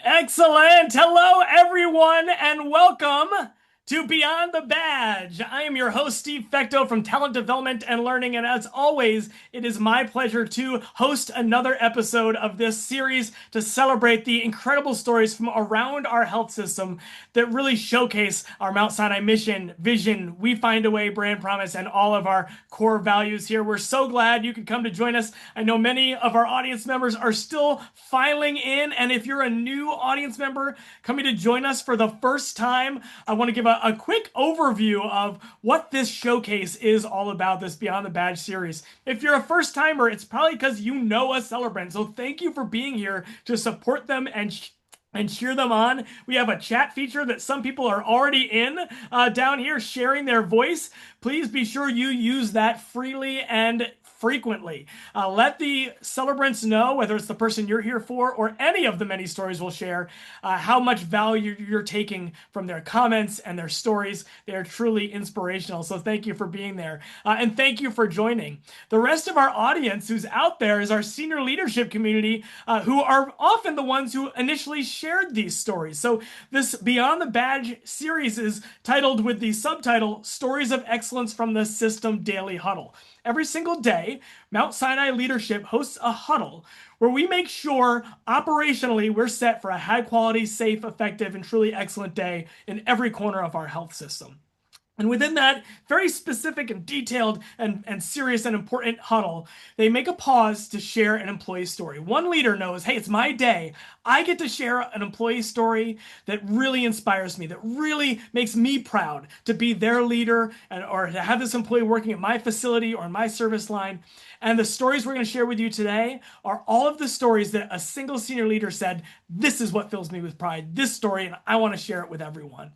Excellent. Hello, everyone, and welcome to Beyond the Badge. I am your host, Steve Fecto from Talent Development and Learning, and as always, it is my pleasure to host another episode of this series to celebrate the incredible stories from around our health system that really showcase our Mount Sinai mission, vision, we find a way, brand promise, and all of our core values here. We're so glad you could come to join us. I know many of our audience members are still filing in, and if you're a new audience member coming to join us for the first time, I want to give a quick overview of what this showcase is all about, this Beyond the Badge series. If you're a first timer, it's probably because you know a celebrant. So thank you for being here to support them and cheer them on. We have a chat feature that some people are already in down here sharing their voice. Please be sure you use that freely and frequently. Let the celebrants know, whether it's the person you're here for or any of the many stories we'll share, how much value you're taking from their comments and their stories. They are truly inspirational. So thank you for being there. And thank you for joining. The rest of our audience who's out there is our senior leadership community, who are often the ones who initially shared these stories. So this Beyond the Badge series is titled with the subtitle Stories of Excellence from the System Daily Huddle. Every single day, Mount Sinai leadership hosts a huddle where we make sure operationally we're set for a high quality, safe, effective, and truly excellent day in every corner of our health system. And within that very specific and detailed and serious and important huddle, they make a pause to share an employee story. One leader knows, hey, it's my day. I get to share an employee story that really inspires me, that really makes me proud to be their leader or to have this employee working at my facility or in my service line. And the stories we're going to share with you today are all of the stories that a single senior leader said, this is what fills me with pride, this story, and I want to share it with everyone.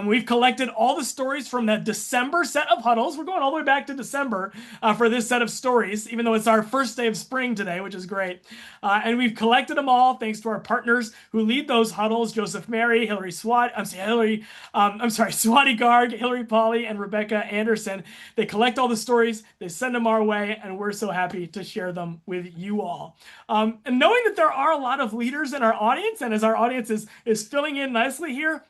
We've collected all the stories from that December set of huddles. We're going all the way back to December for this set of stories, even though it's our first day of spring today, which is great. And we've collected them all thanks to our partners who lead those huddles: Joseph Mary, Swati Garg, Hillary Polly, and Rebecca Anderson. They collect all the stories, they send them our way, and we're so happy to share them with you all. And knowing that there are a lot of leaders in our audience, and as our audience is filling in nicely here,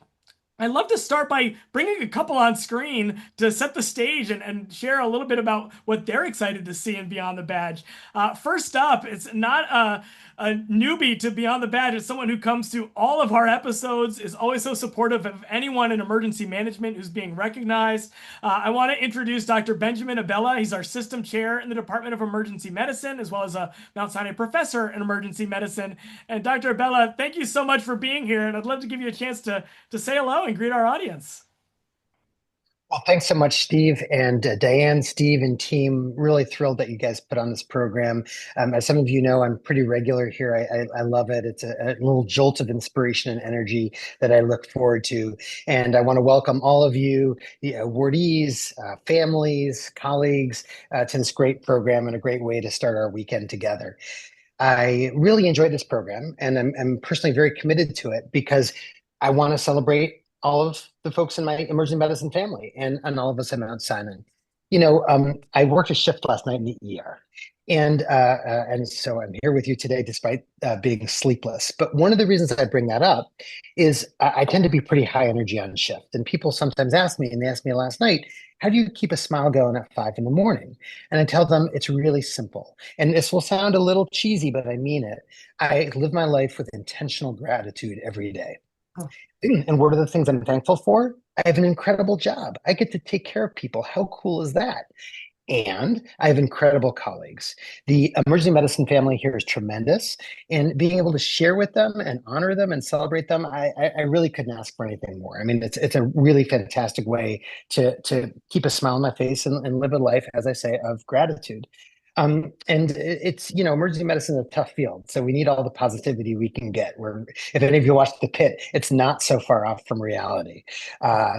I'd love to start by bringing a couple on screen to set the stage and share a little bit about what they're excited to see in Beyond the Badge. First up, it's not a newbie to Beyond the Badge. It's someone who comes to all of our episodes, is always so supportive of anyone in emergency management who's being recognized. I want to introduce Dr. Benjamin Abella. He's our system chair in the Department of Emergency Medicine, as well as a Mount Sinai professor in emergency medicine. And Dr. Abella, thank you so much for being here. And I'd love to give you a chance to say hello and greet our audience. Well, thanks so much, Steve and Diane, Steve, and team. Really thrilled that you guys put on this program. As some of you know, I'm pretty regular here. I love it. It's a little jolt of inspiration and energy that I look forward to. And I want to welcome all of you, the awardees, families, colleagues, to this great program and a great way to start our weekend together. I really enjoyed this program, and I'm personally very committed to it because I want to celebrate all of the folks in my emergency medicine family and all of us at Mount Sinai. I worked a shift last night in the ER, and so I'm here with you today despite being sleepless. But one of the reasons I bring that up is I tend to be pretty high energy on shift, and people sometimes ask me, and they asked me last night, how do you keep a smile going at 5 in the morning? And I tell them it's really simple. And this will sound a little cheesy, but I mean it. I live my life with intentional gratitude every day. And what are the things I'm thankful for? I have an incredible job. I get to take care of people. How cool is that? And I have incredible colleagues. The emergency medicine family here is tremendous. And being able to share with them and honor them and celebrate them, I really couldn't ask for anything more. I mean, it's a really fantastic way to keep a smile on my face and live a life, as I say, of gratitude. And it's, emergency medicine is a tough field. So we need all the positivity we can get. If any of you watched The Pit, it's not so far off from reality.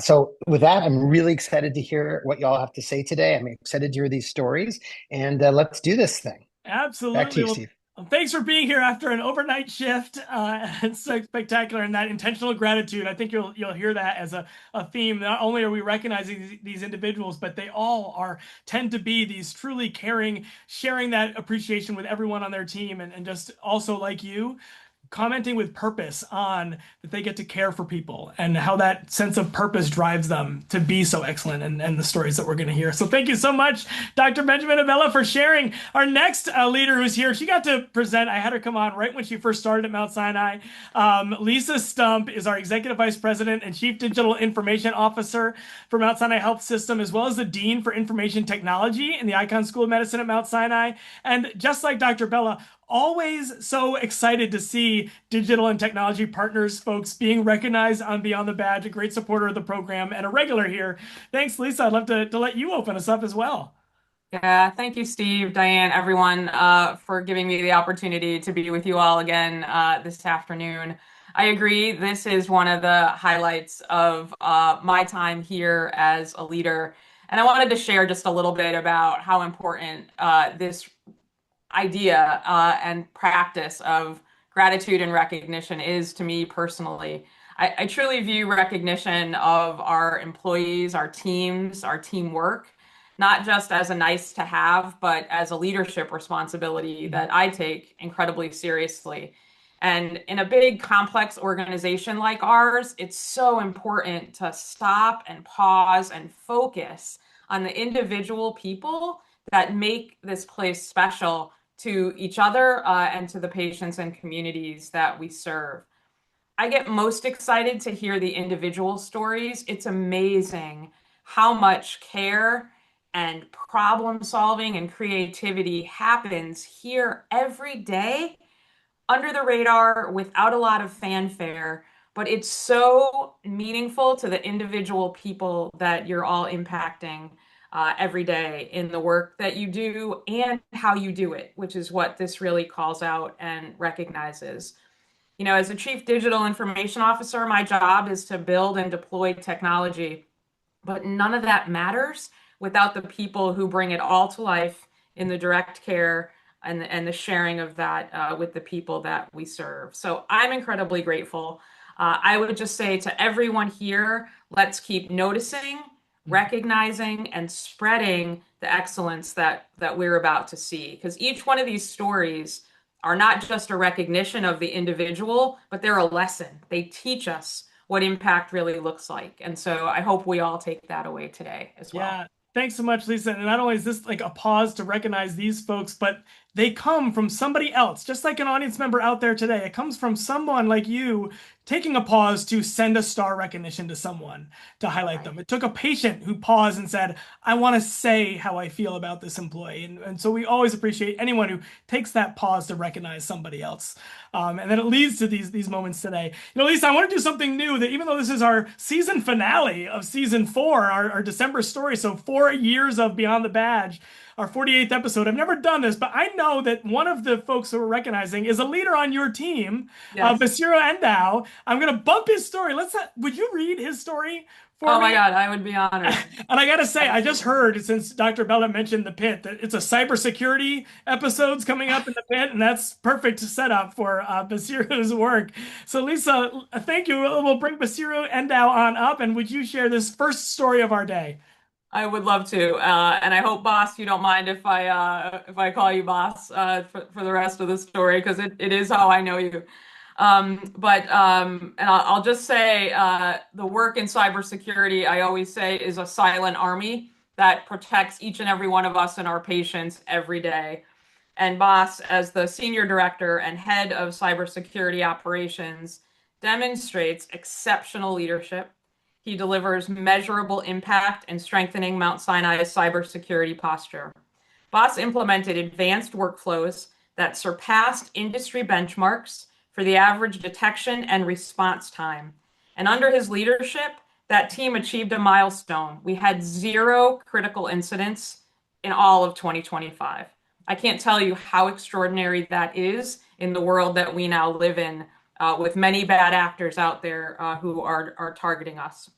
So with that, I'm really excited to hear what y'all have to say today. I'm excited to hear these stories, and let's do this thing. Back to Absolutely. you, Well, Steve. thanks for being here after an overnight shift. It's so spectacular, and that intentional gratitude. I think you'll hear that as a theme. Not only are we recognizing these individuals, but they all tend to be these truly caring, sharing that appreciation with everyone on their team, and just also like you, commenting with purpose on that they get to care for people and how that sense of purpose drives them to be so excellent and the stories that we're going to hear. So thank you so much, Dr. Benjamin Abella, for sharing. Our next leader who's here, she got to present. I had her come on right when she first started at Mount Sinai. Lisa Stump is our Executive Vice President and Chief Digital Information Officer for Mount Sinai Health System, as well as the Dean for Information Technology in the Icahn School of Medicine at Mount Sinai. And just like Dr. Bella, always so excited to see digital and technology partners folks being recognized on Beyond the Badge, a great supporter of the program and a regular here. Thanks, Lisa. I'd love to let you open us up as well. Yeah, thank you, Steve, Diane, everyone, for giving me the opportunity to be with you all again this afternoon. I agree, this is one of the highlights of my time here as a leader. And I wanted to share just a little bit about how important this idea and practice of gratitude and recognition is to me personally. I truly view recognition of our employees, our teams, our teamwork, not just as a nice to have, but as a leadership responsibility that I take incredibly seriously. And in a big, complex organization like ours, it's so important to stop and pause and focus on the individual people that make this place special to each other and to the patients and communities that we serve. I get most excited to hear the individual stories. It's amazing how much care and problem solving and creativity happens here every day under the radar without a lot of fanfare, but it's so meaningful to the individual people that you're all impacting every day in the work that you do and how you do it, which is what this really calls out and recognizes. You know, as a chief digital information officer, my job is to build and deploy technology, but none of that matters without the people who bring it all to life in the direct care and the sharing of that with the people that we serve. So I'm incredibly grateful. I would just say to everyone here, let's keep noticing, recognizing, and spreading the excellence that we're about to see. Because each one of these stories are not just a recognition of the individual, but they're a lesson. They teach us what impact really looks like. And so I hope we all take that away today as well. Yeah. Thanks so much, Lisa. And not only is this like a pause to recognize these folks, but they come from somebody else, just like an audience member out there today. It comes from someone like you taking a pause to send a star recognition to someone to highlight them. It took a patient who paused and said, I want to say how I feel about this employee. And so we always appreciate anyone who takes that pause to recognize somebody else. And then it leads to these moments today. You know, Lisa, I want to do something new that even though this is our season finale of season 4, our December story, so 4 years of Beyond the Badge, our 48th episode. I've never done this, but I know that one of the folks that we're recognizing is a leader on your team, Yes. Basiro Endau. I'm going to bump his story. Would you read his story for Oh me? my God, I would be honored. And I got to say, I just heard, since Dr. Bella mentioned the pit, that it's a cybersecurity episodes coming up in the pit, and that's perfect setup for Basiro's work. So, Lisa, thank you. We'll bring Basiro Endau on up, and would you share this first story of our day? I would love to, and I hope, boss, you don't mind if I call you boss for the rest of the story because it is how I know you. And I'll just say the work in cybersecurity, I always say, is a silent army that protects each and every one of us and our patients every day. And boss, as the senior director and head of cybersecurity operations, demonstrates exceptional leadership. He delivers measurable impact in strengthening Mount Sinai's cybersecurity posture. Boss implemented advanced workflows that surpassed industry benchmarks for the average detection and response time. And under his leadership, that team achieved a milestone. We had 0 critical incidents in all of 2025. I can't tell you how extraordinary that is in the world that we now live in, with many bad actors out there who are targeting us.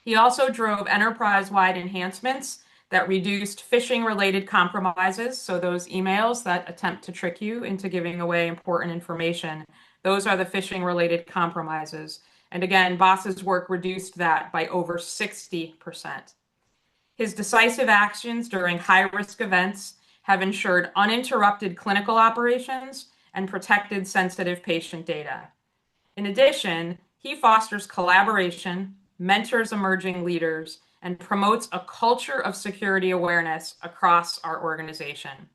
He also drove enterprise-wide enhancements that reduced phishing-related compromises, so those emails that attempt to trick you into giving away important information. Those are the phishing-related compromises. And again, Boss's work reduced that by over 60%. His decisive actions during high-risk events have ensured uninterrupted clinical operations and protected sensitive patient data. In addition, he fosters collaboration, mentors emerging leaders, and promotes a culture of security awareness across our organization.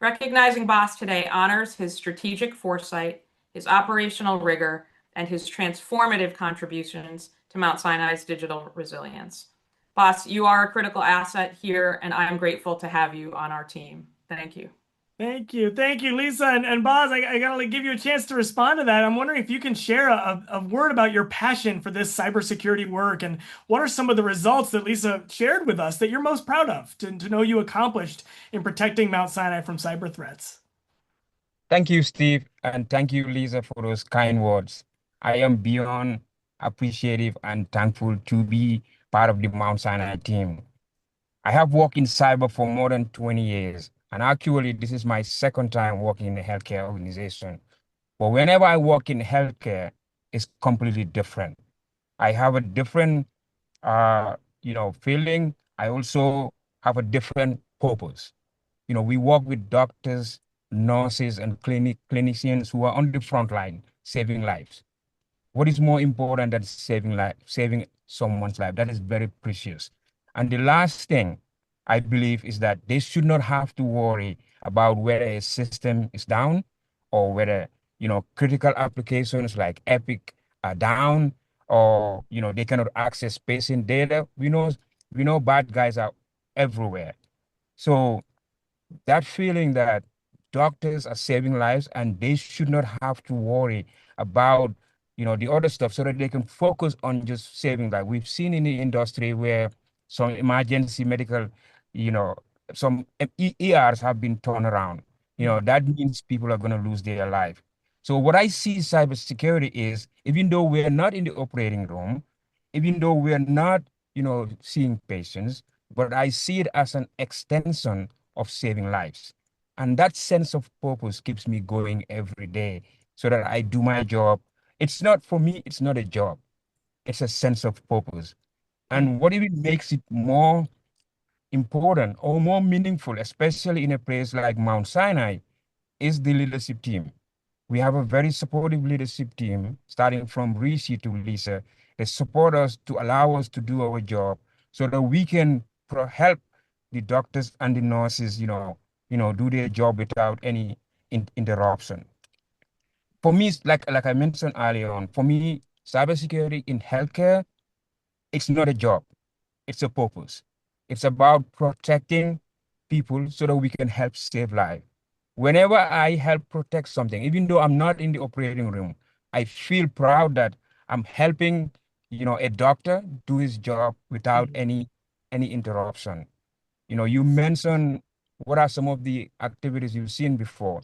Recognizing Boss today honors his strategic foresight, his operational rigor, and his transformative contributions to Mount Sinai's digital resilience. Boss, you are a critical asset here, and I'm grateful to have you on our team. Thank you. Thank you. Thank you, Lisa. And Boz, I gotta give you a chance to respond to that. I'm wondering if you can share a word about your passion for this cybersecurity work and what are some of the results that Lisa shared with us that you're most proud of to know you accomplished in protecting Mount Sinai from cyber threats. Thank you, Steve, and thank you, Lisa, for those kind words. I am beyond appreciative and thankful to be part of the Mount Sinai team. I have worked in cyber for more than 20 years, and actually, this is my second time working in a healthcare organization. But whenever I work in healthcare, it's completely different. I have a different, feeling. I also have a different purpose. We work with doctors, nurses, and clinicians who are on the front line saving lives. What is more important than saving someone's life? That is very precious. And the last thing I believe is that they should not have to worry about whether a system is down or whether, critical applications like Epic are down or, they cannot access patient data. We know bad guys are everywhere. So that feeling that doctors are saving lives and they should not have to worry about the other stuff so that they can focus on just saving life. We've seen in the industry where some emergency medical, you know, some ERs have been turned around. That means people are going to lose their life. So what I see cybersecurity is, even though we're not in the operating room, even though we're not, seeing patients, but I see it as an extension of saving lives. And that sense of purpose keeps me going every day so that I do my job. It's not for me, it's not a job. It's a sense of purpose. And what even makes it more important or more meaningful, especially in a place like Mount Sinai, is the leadership team. We have a very supportive leadership team, starting from Rishi to Lisa. They support us to allow us to do our job so that we can help the doctors and the nurses, do their job without any interruption. For me, like I mentioned earlier on, for me, cybersecurity in healthcare, it's not a job, it's a purpose. It's about protecting people so that we can help save lives. Whenever I help protect something, even though I'm not in the operating room, I feel proud that I'm helping, a doctor do his job without any interruption. You mentioned what are some of the activities you've seen before.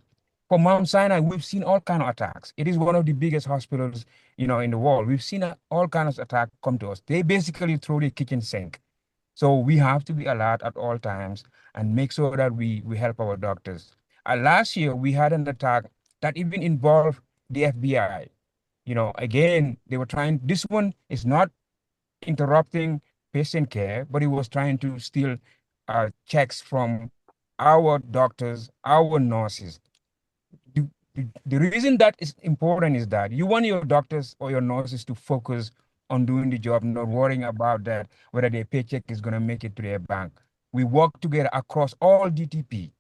For Mount Sinai, we've seen all kind of attacks. It is one of the biggest hospitals, in the world. We've seen all kinds of attacks come to us. They basically throw the kitchen sink. So we have to be alert at all times and make sure that we help our doctors. Last year, we had an attack that even involved the FBI. Again, they were trying, this one is not interrupting patient care, but it was trying to steal checks from our doctors, our nurses. The reason that is important is that you want your doctors or your nurses to focus on doing the job, not worrying about that, whether their paycheck is going to make it to their bank. We work together across all DTP,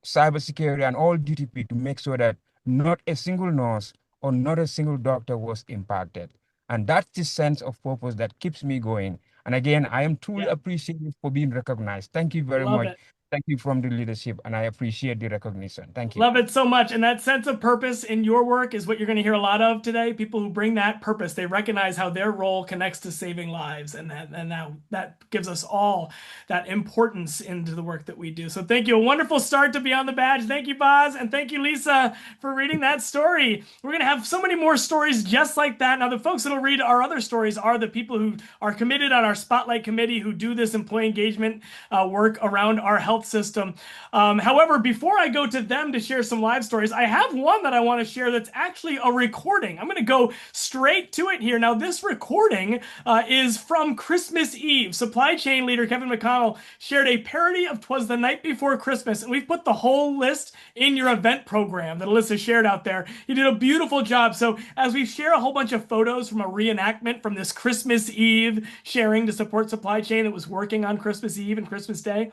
cybersecurity and all DTP to make sure that not a single nurse or not a single doctor was impacted. And that's the sense of purpose that keeps me going. And again, I am truly appreciative for being recognized. Thank you very Love much. it. Thank you from the leadership, and I appreciate the recognition. Thank you. Love it so much. And that sense of purpose in your work is what you're going to hear a lot of today. People who bring that purpose, they recognize how their role connects to saving lives. And that gives us all that importance into the work that we do. So thank you. A wonderful start to Beyond the Badge. Thank you, Boz. And thank you, Lisa, for reading that story. We're going to have so many more stories just like that. Now, the folks that'll read our other stories are the people who are committed on our Spotlight Committee who do this employee engagement work around our health Health System. However, before I go to them to share some live stories, I have one that I want to share that's actually a recording. I'm going to go straight to it here. Now, this recording is from Christmas Eve. Supply chain leader Kevin McConnell shared a parody of "'Twas the Night Before Christmas," and we've put the whole list in your event program that Alyssa shared out there. He did a beautiful job. So as we share a whole bunch of photos from a reenactment from this Christmas Eve sharing to support supply chain that was working on Christmas Eve and Christmas Day,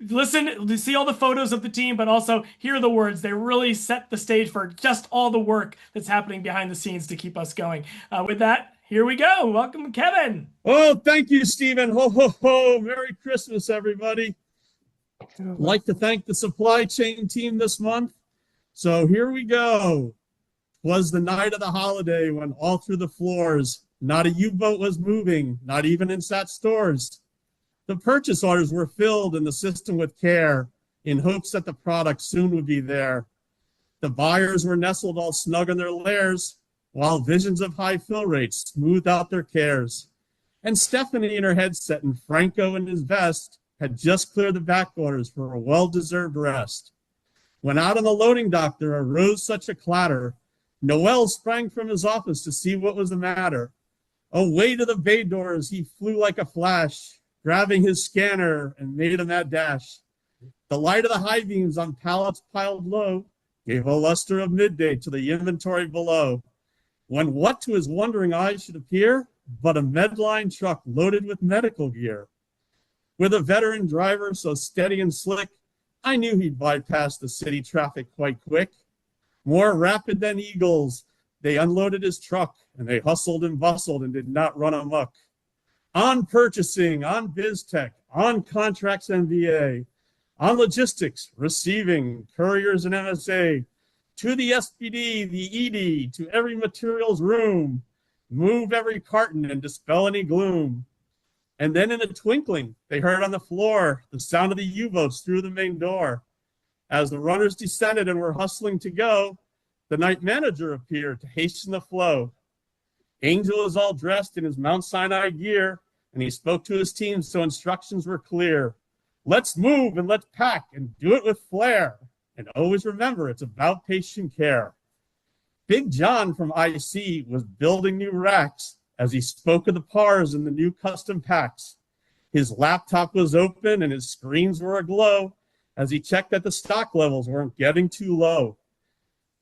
listen to see all the photos of the team, but also hear the words. They really set the stage for just all the work that's happening behind the scenes to keep us going. With that, here we go. Welcome, Kevin. Oh, thank you, Stephen. Ho, ho, ho. Merry Christmas, everybody. I'd like to thank the supply chain team this month. So here we go. 'Twas the night of the holiday when all through the floors, not a U-boat was moving, not even in SAT stores. The purchase orders were filled in the system with care in hopes that the product soon would be there. The buyers were nestled all snug in their lairs while visions of high fill rates smoothed out their cares. And Stephanie in her headset and Franco in his vest had just cleared the back orders for a well-deserved rest. When out on the loading dock there arose such a clatter, Noel sprang from his office to see what was the matter. Away to the bay doors he flew like a flash, grabbing his scanner and made a mad dash. The light of the high beams on pallets piled low gave a luster of midday to the inventory below. When what to his wondering eyes should appear but a Medline truck loaded with medical gear. With a veteran driver so steady and slick, I knew he'd bypass the city traffic quite quick. More rapid than eagles, they unloaded his truck, and they hustled and bustled and did not run amok. On purchasing, on biz tech, on contracts and VA, on logistics, receiving, couriers and MSA, to the SPD, the ED, to every materials room, move every carton and dispel any gloom. And then in a twinkling, they heard on the floor the sound of the U-boats through the main door. As the runners descended and were hustling to go, the night manager appeared to hasten the flow. Angel was all dressed in his Mount Sinai gear, and he spoke to his team so instructions were clear. Let's move and let's pack and do it with flair. And always remember, it's about patient care. Big John from IC was building new racks as he spoke of the PARs and the new custom packs. His laptop was open and his screens were aglow as he checked that the stock levels weren't getting too low.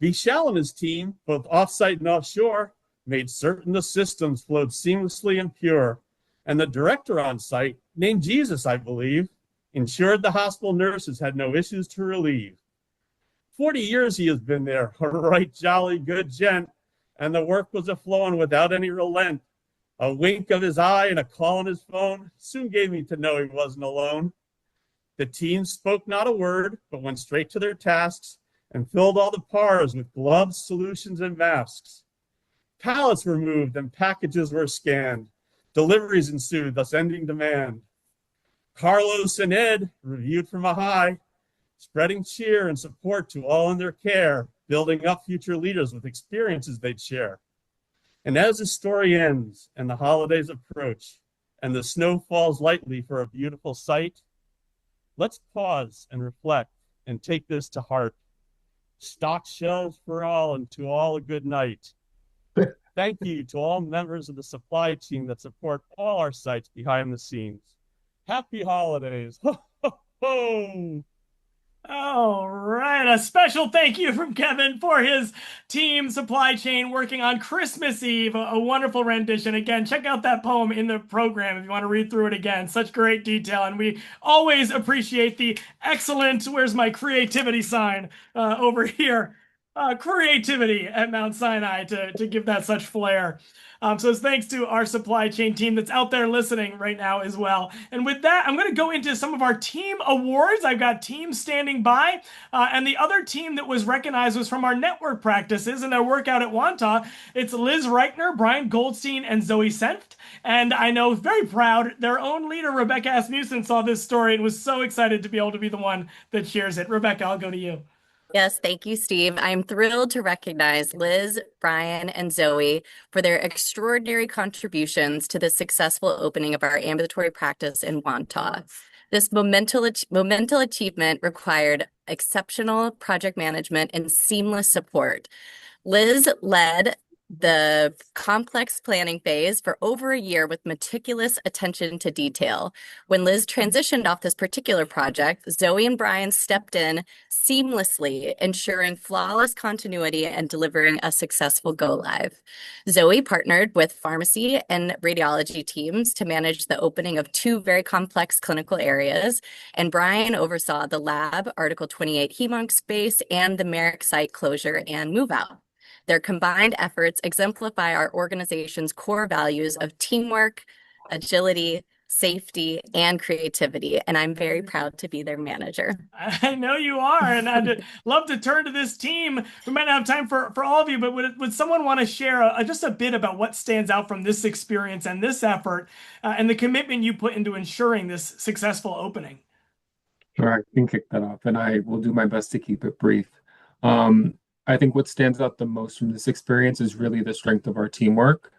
Vishal and his team, both offsite and offshore, made certain the systems flowed seamlessly and pure. And the director on site, named Jesus, I believe, ensured the hospital nurses had no issues to relieve. 40 years he has been there, a right jolly good gent, and the work was a-flowing without any relent. A wink of his eye and a call on his phone soon gave me to know he wasn't alone. The team spoke not a word, but went straight to their tasks and filled all the PARs with gloves, solutions, and masks. Pallets were moved and packages were scanned. Deliveries ensued, thus ending demand. Carlos and Ed reviewed from a high, spreading cheer and support to all in their care, building up future leaders with experiences they'd share. And as the story ends and the holidays approach and the snow falls lightly for a beautiful sight, let's pause and reflect and take this to heart. Stock shelves for all and to all a good night. Thank you to all members of the supply team that support all our sites behind the scenes. Happy holidays. Ho, ho, ho. All right. A special thank you from Kevin for his team supply chain working on Christmas Eve. A wonderful rendition. Again, check out that poem in the program if you want to read through it again. Such great detail. And we always appreciate the excellent, where's my creativity sign over here? Creativity at Mount Sinai to give that such flair. So it's thanks to our supply chain team that's out there listening right now as well. And with that, I'm going to go into some of our team awards. I've got teams standing by. And the other team that was recognized was from our network practices and their workout at Wanta. It's Liz Reichner, Brian Goldstein, and Zoe Senft. And I know, very proud, their own leader, Rebecca Asmussen, saw this story and was so excited to be able to be the one that shares it. Rebecca, I'll go to you. Yes, thank you, Steve. I'm thrilled to recognize Liz, Brian, and Zoe for their extraordinary contributions to the successful opening of our ambulatory practice in Wanta. This momental achievement required exceptional project management and seamless support. Liz led the complex planning phase for over a year with meticulous attention to detail. When Liz transitioned off this particular project, Zoe and Brian stepped in seamlessly, ensuring flawless continuity and delivering a successful go live. Zoe partnered with pharmacy and radiology teams to manage the opening of two very complex clinical areas, and Brian oversaw the lab, Article 28 hemonc space, and the Merrick site closure and move out. Their combined efforts exemplify our organization's core values of teamwork, agility, safety, and creativity, and I'm very proud to be their manager. I know you are, and I'd love to turn to this team. We might not have time for all of you, but would someone want to share just a bit about what stands out from this experience and this effort and the commitment you put into ensuring this successful opening? Sure, I can kick that off, and I will do my best to keep it brief. I think what stands out the most from this experience is really the strength of our teamwork.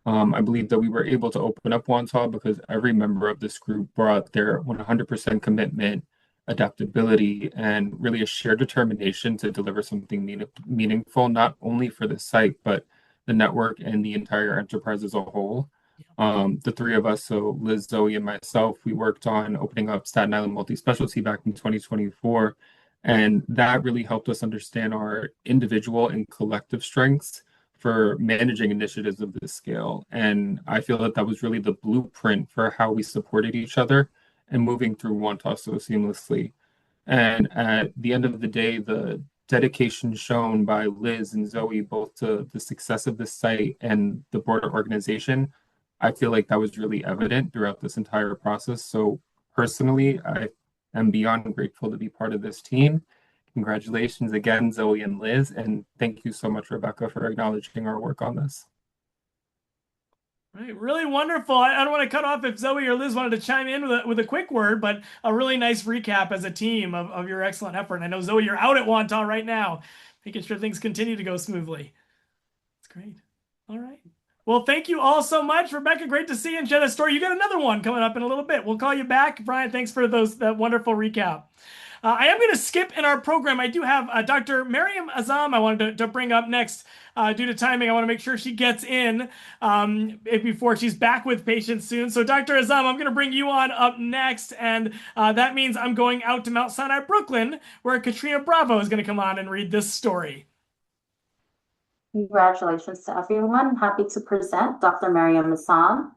I believe that we were able to open up Wantagh because every member of this group brought their 100% commitment, adaptability, and really a shared determination to deliver something meaningful, not only for the site, but the network and the entire enterprise as a whole. The three of us, so Liz, Zoe, and myself, we worked on opening up Staten Island Multi-Specialty back in 2024. And that really helped us understand our individual and collective strengths for managing initiatives of this scale. And I feel that that was really the blueprint for how we supported each other and moving through Wantagh so seamlessly. And at the end of the day, the dedication shown by Liz and Zoe, both to the success of this site and the broader organization, I feel like that was really evident throughout this entire process. So personally, I am beyond grateful to be part of this team. Congratulations again, Zoe and Liz, and thank you so much, Rebecca, for acknowledging our work on this. Right, really wonderful. I don't want to cut off if Zoe or Liz wanted to chime in with a quick word, but a really nice recap as a team of your excellent effort. And I know, Zoe, you're out at Wantagh right now, making sure things continue to go smoothly. That's great. All right. Well, thank you all so much. Rebecca, great to see you and share that story. You got another one coming up in a little bit. We'll call you back. Brian, thanks for that wonderful recap. I am going to skip in our program. I do have Dr. Mariam Azam I wanted to bring up next. Due to timing, I want to make sure she gets in before she's back with patients soon. So Dr. Azam, I'm going to bring you on up next. And that means I'm going out to Mount Sinai, Brooklyn, where Katrina Bravo is going to come on and read this story. Congratulations to everyone. Happy to present Dr. Mariam Azam.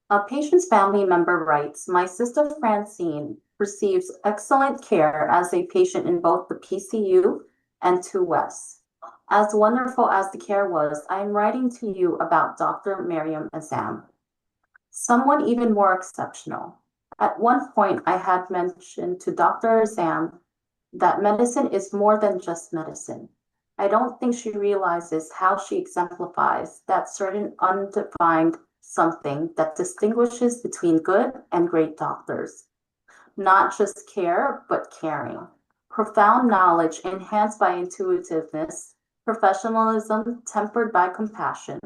A patient's family member writes, "My sister Francine receives excellent care as a patient in both the PCU and 2 West. As wonderful as the care was, I am writing to you about Dr. Mariam Azam, someone even more exceptional. At one point, I had mentioned to Dr. Azam that medicine is more than just medicine. I don't think she realizes how she exemplifies that certain undefined something that distinguishes between good and great doctors. Not just care, but caring. Profound knowledge enhanced by intuitiveness, professionalism tempered by compassion.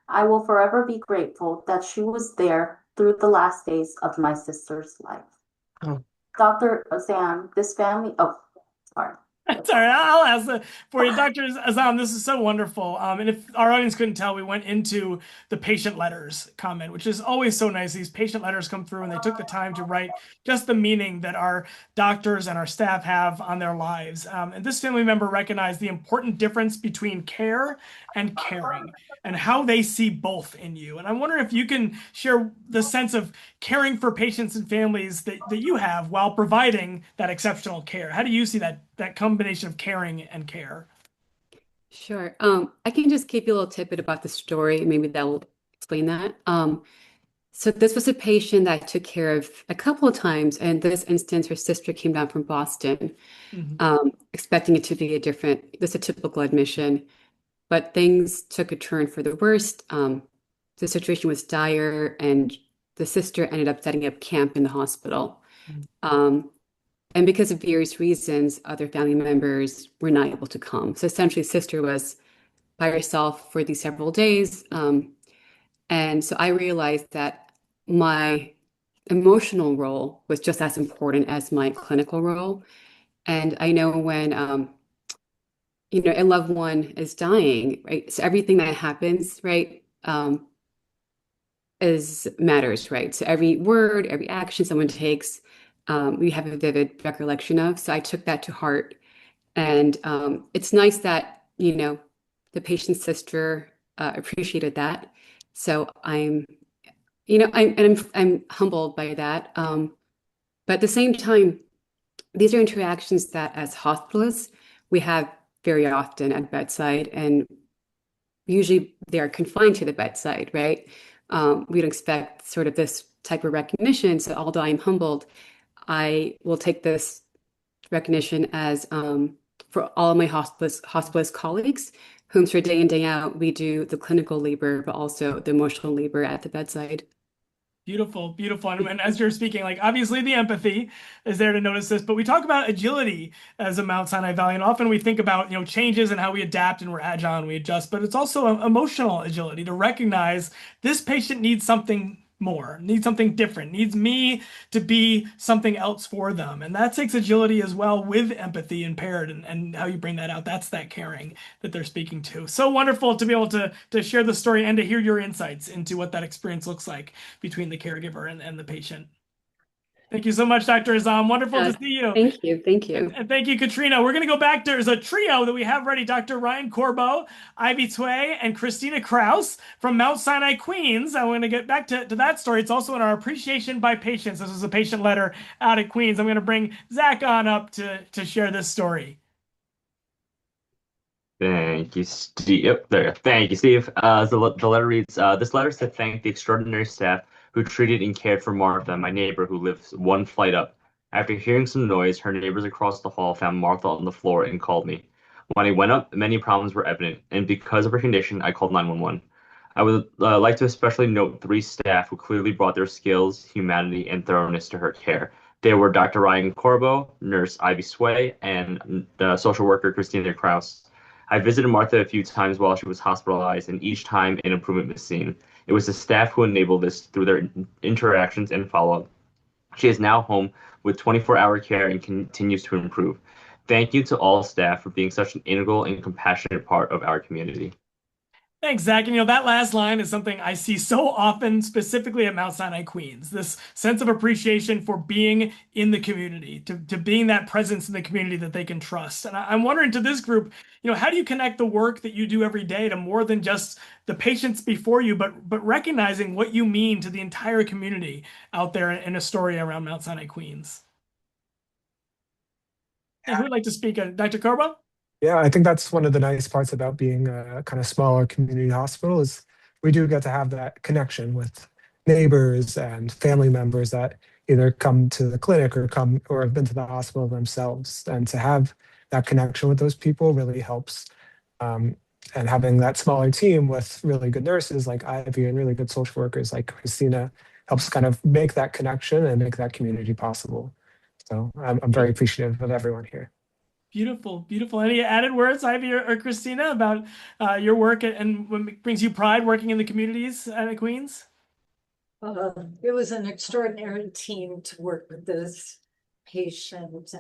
I will forever be grateful that she was there through the last days of my sister's life." Oh. Dr. Azam, this family, sorry. Sorry, I'll ask for you, Dr. Azam. This is so wonderful. And if our audience couldn't tell, we went into the patient letters comment, which is always so nice. These patient letters come through and they took the time to write just the meaning that our doctors and our staff have on their lives. And this family member recognized the important difference between care and caring and how they see both in you. And I wonder if you can share the sense of caring for patients and families that you have while providing that exceptional care. How do you see that combination of caring and care? Sure. I can just give you a little tidbit about the story. Maybe that will explain that. So this was a patient that I took care of a couple of times. And this instance, her sister came down from Boston, expecting it to be a typical admission. But things took a turn for the worst. The situation was dire, and the sister ended up setting up camp in the hospital. And because of various reasons, other family members were not able to come. So essentially, sister was by herself for these several days. And so I realized that my emotional role was just as important as my clinical role. And I know when a loved one is dying, right? So everything that happens, right, is matters, right? So every word, every action someone takes, we have a vivid recollection of. So I took that to heart. And it's nice that, the patient's sister appreciated that. So I'm humbled by that. But at the same time, these are interactions that as hospitalists, we have very often at bedside, and usually they are confined to the bedside, right? We'd expect sort of this type of recognition. So although I'm humbled, I will take this recognition as for all of my hospitalist colleagues, whom for day in, day out, we do the clinical labor, but also the emotional labor at the bedside. Beautiful, beautiful. And as you're speaking, like obviously the empathy is there to notice this, but we talk about agility as a Mount Sinai Valley, and often we think about, changes and how we adapt and we're agile and we adjust, but it's also emotional agility to recognize this patient needs something more, needs something different, needs me to be something else for them. And that takes agility as well with empathy and paired and how you bring that out. That's that caring that they're speaking to. So wonderful to be able to share the story and to hear your insights into what that experience looks like between the caregiver and the patient. Thank you so much, Dr. Azam. Wonderful to see you. Thank you. Thank you. And thank you, Katrina. We're going to go back. There's a trio that we have ready. Dr. Ryan Corbo, Ivy Tway, and Christina Kraus from Mount Sinai, Queens. I'm going to get back to that story. It's also in our Appreciation by Patients. This is a patient letter out at Queens. I'm going to bring Zach on up to share this story. Thank you, Steve. Yep, there. Thank you, Steve. The letter reads, this letter is to thank the extraordinary staff who treated and cared for Martha, my neighbor who lives one flight up. After hearing some noise, her neighbors across the hall found Martha on the floor and called me. When I went up, many problems were evident, and because of her condition, I called 911. I would like to especially note three staff who clearly brought their skills, humanity, and thoroughness to her care. They were Dr. Ryan Corbo, Nurse Ivy Sway, and social worker Christina Kraus. I visited Martha a few times while she was hospitalized, and each time an improvement was seen. It was the staff who enabled this through their interactions and follow-up. She is now home with 24-hour care and continues to improve. Thank you to all staff for being such an integral and compassionate part of our community. Thanks, Zach. And that last line is something I see so often, specifically at Mount Sinai Queens. This sense of appreciation for being in the community, to being that presence in the community that they can trust. And I'm wondering to this group, how do you connect the work that you do every day to more than just the patients before you, but recognizing what you mean to the entire community out there in Astoria around Mount Sinai Queens? And who would like to speak? Dr. Corbo? Yeah, I think that's one of the nice parts about being a kind of smaller community hospital is we do get to have that connection with neighbors and family members that either come to the clinic or have been to the hospital themselves. And to have that connection with those people really helps. And having that smaller team with really good nurses like Ivy and really good social workers like Christina helps kind of make that connection and make that community possible. So I'm very appreciative of everyone here. Beautiful, beautiful. Any added words, Ivy or Christina, about your work and what brings you pride working in the communities at Queens? It was an extraordinary team to work with this patient.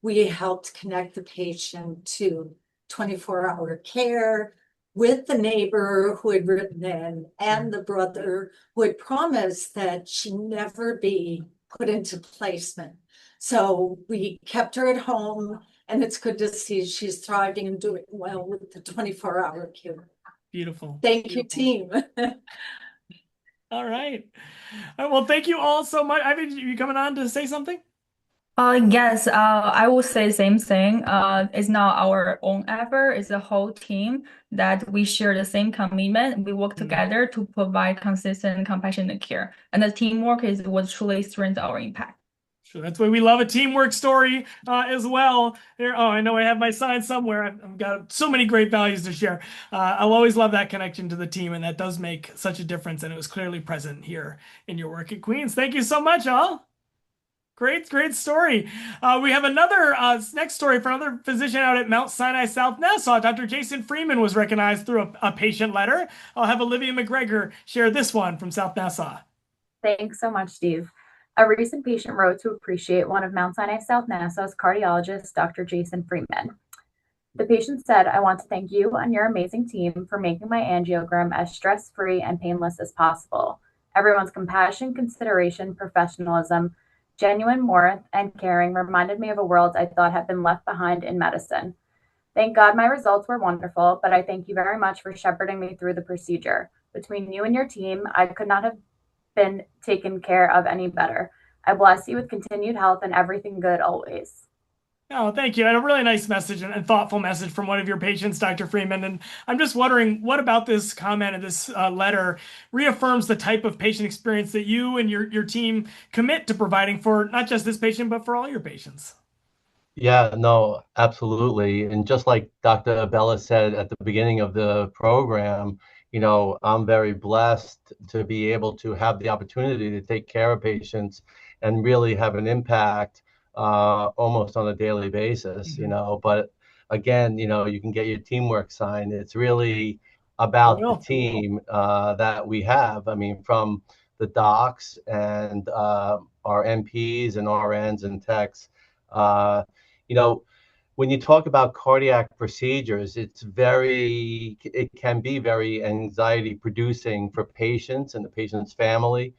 We helped connect the patient to 24-hour care with the neighbor who had written in and the brother who had promised that she never be put into placement. So we kept her at home, and it's good to see she's thriving and doing well with the 24-hour care. Beautiful. Thank you, team. All right. Well, thank you all so much. Ivy, you coming on to say something? Yes, I will say the same thing. It's not our own effort, it's the whole team that we share the same commitment. We work together to provide consistent, compassionate care. And the teamwork is what truly strengthens our impact. Sure, that's why we love a teamwork story as well. Here, I know I have my sign somewhere. I've got so many great values to share. I'll always love that connection to the team, and that does make such a difference. And it was clearly present here in your work at Queens. Thank you so much, all. Great, great story. We have another next story for another physician out at Mount Sinai South Nassau. Dr. Jason Freeman was recognized through a patient letter. I'll have Olivia McGregor share this one from South Nassau. Thanks so much, Steve. A recent patient wrote to appreciate one of Mount Sinai South Nassau's cardiologists, Dr. Jason Freeman. The patient said, I want to thank you and your amazing team for making my angiogram as stress-free and painless as possible. Everyone's compassion, consideration, professionalism, genuine warmth, and caring reminded me of a world I thought had been left behind in medicine. Thank God my results were wonderful, but I thank you very much for shepherding me through the procedure. Between you and your team, I could not have been taken care of any better. I bless you with continued health and everything good always. Oh, thank you. And a really nice message and thoughtful message from one of your patients, Dr. Freeman. And I'm just wondering, what about this comment and this letter reaffirms the type of patient experience that you and your team commit to providing for not just this patient, but for all your patients? Yeah, no, absolutely. And just like Dr. Bella said at the beginning of the program, I'm very blessed to be able to have the opportunity to take care of patients and really have an impact almost on a daily basis, But again, you can get your teamwork signed. It's really about the team that we have. I mean, from the docs and our NPs and RNs and techs. When you talk about cardiac procedures, it can be very anxiety producing for patients and the patient's family.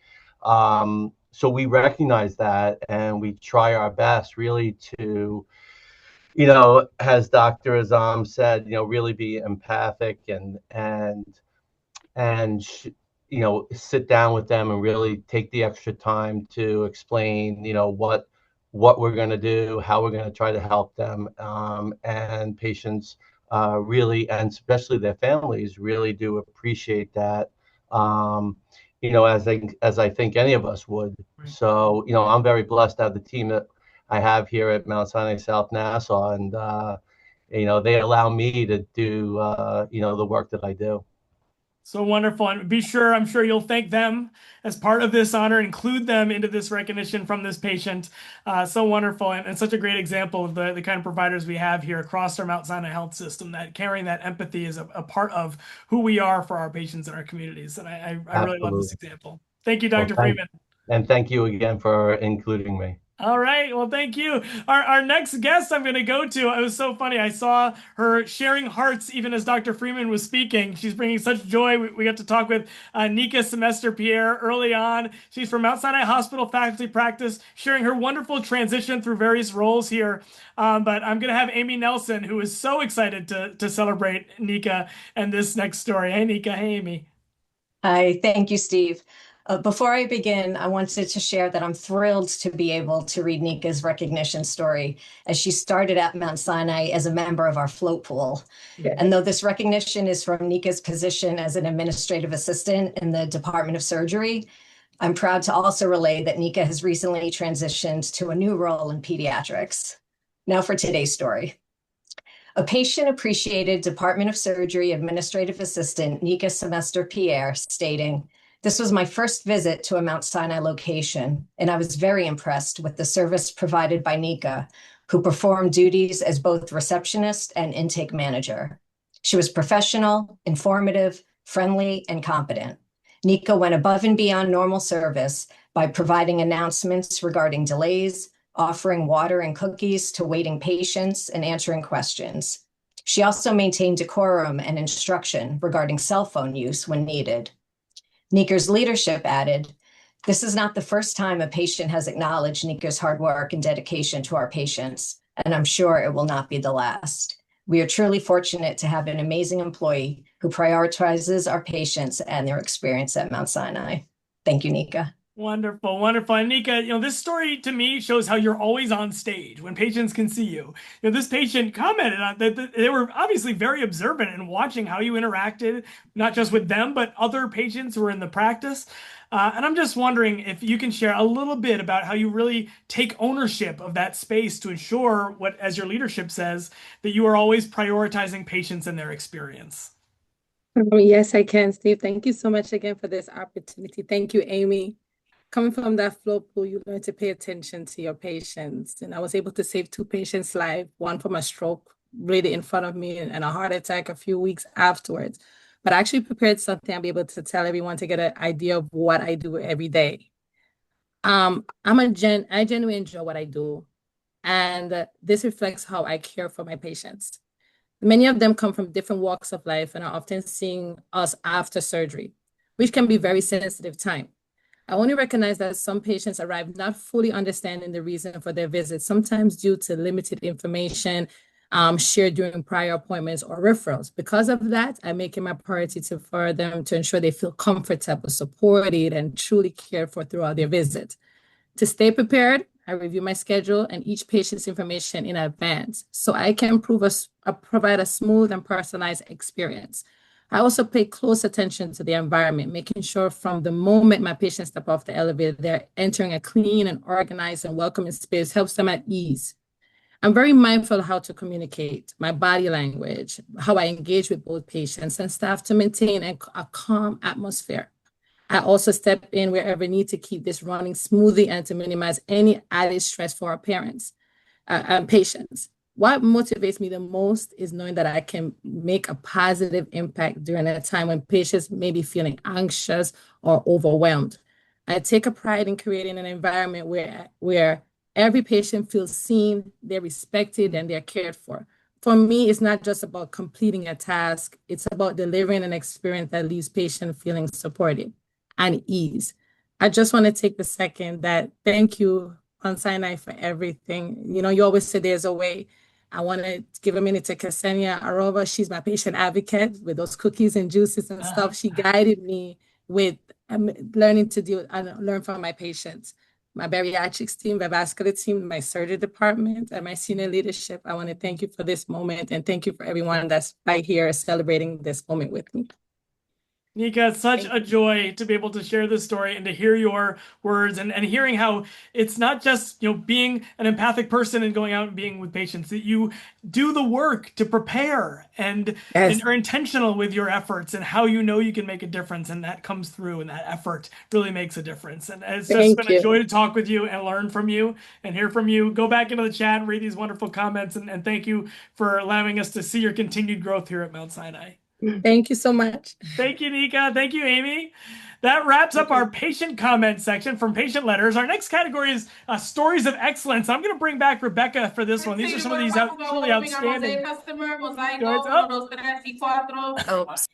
So we recognize that and we try our best really to, as Dr. Azam said, really be empathic and sit down with them and really take the extra time to explain, what we're going to do, how we're going to try to help them, and patients really, and especially their families, really do appreciate that. As I think any of us would. Right. So, I'm very blessed to have the team that I have here at Mount Sinai South Nassau, and they allow me to do the work that I do. So wonderful. And I'm sure you'll thank them as part of this honor, include them into this recognition from this patient. So wonderful. And such a great example of the kind of providers we have here across our Mount Sinai Health System, that carrying that empathy is a part of who we are for our patients and our communities. And I really love this example. Thank you, Dr. Freeman. And thank you again for including me. All right. Well, thank you. Our next guest I'm going to go to, it was so funny. I saw her sharing hearts even as Dr. Freeman was speaking. She's bringing such joy. We got to talk with Nika Semester-Pierre early on. She's from Mount Sinai Hospital faculty practice, sharing her wonderful transition through various roles here. But I'm going to have Amy Nelson, who is so excited to celebrate Nika and this next story. Hey, Nika. Hey, Amy. Hi. Thank you, Steve. Before I begin, I wanted to share that I'm thrilled to be able to read Nika's recognition story, as she started at Mount Sinai as a member of our float pool. Yeah. And though this recognition is from Nika's position as an administrative assistant in the Department of Surgery, I'm proud to also relay that Nika has recently transitioned to a new role in pediatrics. Now for today's story. A patient appreciated Department of Surgery Administrative Assistant Nika Semester-Pierre stating, "This was my first visit to a Mount Sinai location, and I was very impressed with the service provided by Nika, who performed duties as both receptionist and intake manager. She was professional, informative, friendly, and competent. Nika went above and beyond normal service by providing announcements regarding delays, offering water and cookies to waiting patients, and answering questions. She also maintained decorum and instruction regarding cell phone use when needed." Nika's leadership added, "This is not the first time a patient has acknowledged Nika's hard work and dedication to our patients, and I'm sure it will not be the last. We are truly fortunate to have an amazing employee who prioritizes our patients and their experience at Mount Sinai." Thank you, Nika. Wonderful, wonderful. And Nika, this story to me shows how you're always on stage when patients can see you. This patient commented on that they were obviously very observant in watching how you interacted, not just with them, but other patients who were in the practice. And I'm just wondering if you can share a little bit about how you really take ownership of that space to ensure what, as your leadership says, that you are always prioritizing patients and their experience. Yes, I can, Steve. Thank you so much again for this opportunity. Thank you, Amy. Coming from that float pool, you learn to pay attention to your patients. And I was able to save 2 patients' lives, one from a stroke really in front of me and a heart attack a few weeks afterwards. But I actually prepared something I'll be able to tell everyone to get an idea of what I do every day. I genuinely enjoy what I do, and this reflects how I care for my patients. Many of them come from different walks of life and are often seeing us after surgery, which can be very sensitive time. I only recognize that some patients arrive not fully understanding the reason for their visit, sometimes due to limited information shared during prior appointments or referrals. Because of that, I make it my priority for them to ensure they feel comfortable, supported, and truly cared for throughout their visit. To stay prepared, I review my schedule and each patient's information in advance so I can provide a smooth and personalized experience. I also pay close attention to the environment, making sure from the moment my patients step off the elevator, they're entering a clean and organized and welcoming space, helps them at ease. I'm very mindful of how to communicate, my body language, how I engage with both patients and staff to maintain a calm atmosphere. I also step in wherever need to keep this running smoothly and to minimize any added stress for our parents and patients. What motivates me the most is knowing that I can make a positive impact during a time when patients may be feeling anxious or overwhelmed. I take a pride in creating an environment where every patient feels seen, they're respected, and they're cared for. For me, it's not just about completing a task, it's about delivering an experience that leaves patients feeling supported and ease. I just want to take the second that thank you, Mount Sinai, for everything. You know, you always say there's a way. I want to give a minute to Ksenia Arova. She's my patient advocate with those cookies and juices and stuff. She guided me with learning to deal and learn from my patients. My bariatrics team, the vascular team, my surgery department, and my senior leadership. I want to thank you for this moment and thank you for everyone that's right here celebrating this moment with me. Nika, it's such a joy to be able to share this story and to hear your words and hearing how it's not just, being an empathic person and going out and being with patients, that you do the work to prepare and are intentional with your efforts and how you know you can make a difference. And that comes through and that effort really makes a difference. And it's just been a joy to talk with you and learn from you and hear from you. Go back into the chat and read these wonderful comments. And thank you for allowing us to see your continued growth here at Mount Sinai. Thank you so much. Thank you, Nika. Thank you, Amy. That wraps up our patient comment section from patient letters. Our next category is stories of excellence. I'm going to bring back Rebecca for this one. These are some of these truly outstanding. Oops.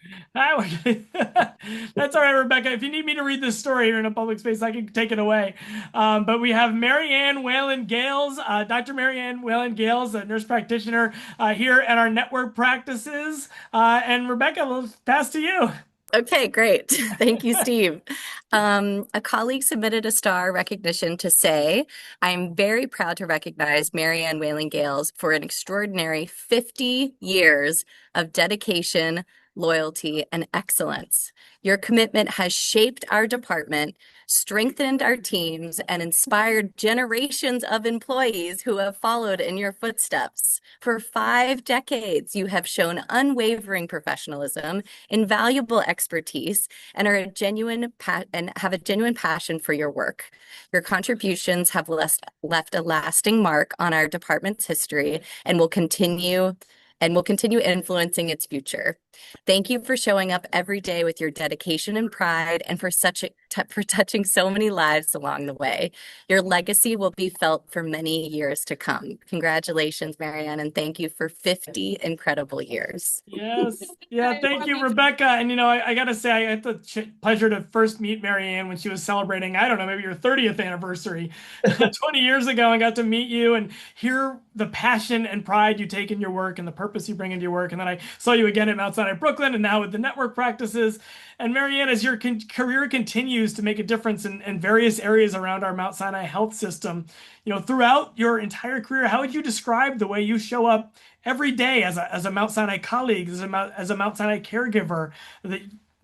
That's all right, Rebecca. If you need me to read this story here in a public space, I can take it away. But we have Marianne Whalen Gales, Dr. Marianne Whalen Gales, a nurse practitioner here at our network practices. And Rebecca, we'll pass to you. Okay, great. Thank you, Steve. A colleague submitted a star recognition to say, I'm very proud to recognize Marianne Whalen Gales for an extraordinary 50 years of dedication, loyalty, and excellence. Your commitment has shaped our department, strengthened our teams, and inspired generations of employees who have followed in your footsteps. For 5 decades, you have shown unwavering professionalism, invaluable expertise, and have a genuine passion for your work. Your contributions have left a lasting mark on our department's history and will continue influencing its future. Thank you for showing up every day with your dedication and pride and for touching so many lives along the way. Your legacy will be felt for many years to come. Congratulations, Marianne, and thank you for 50 incredible years. Yes. Yeah, thank you, Rebecca. And, I got to say, I had the pleasure to first meet Marianne when she was celebrating, I don't know, maybe your 30th anniversary 20 years ago. I got to meet you and hear the passion and pride you take in your work and the purpose you bring into your work. And then I saw you again at Mount Sinai Brooklyn and now with the network practices. And Marianne, as your career continues to make a difference in various areas around our Mount Sinai Health System, throughout your entire career, how would you describe the way you show up every day as a Mount Sinai colleague, as a Mount Sinai caregiver that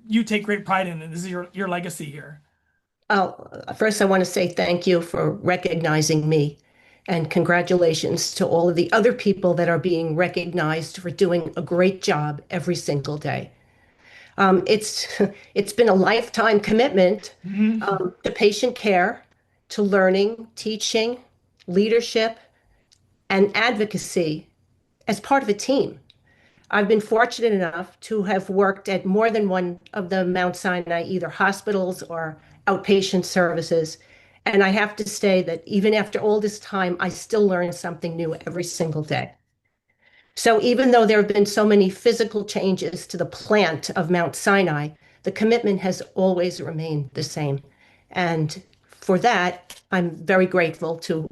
you take great pride in, and this is your legacy here? First, I want to say thank you for recognizing me, and congratulations to all of the other people that are being recognized for doing a great job every single day. It's been a lifetime commitment to patient care, to learning, teaching, leadership, and advocacy as part of a team. I've been fortunate enough to have worked at more than one of the Mount Sinai, either hospitals or outpatient services, And I have to say that even after all this time, I still learn something new every single day. So even though there have been so many physical changes to the plant of Mount Sinai, the commitment has always remained the same. And for that, I'm very grateful to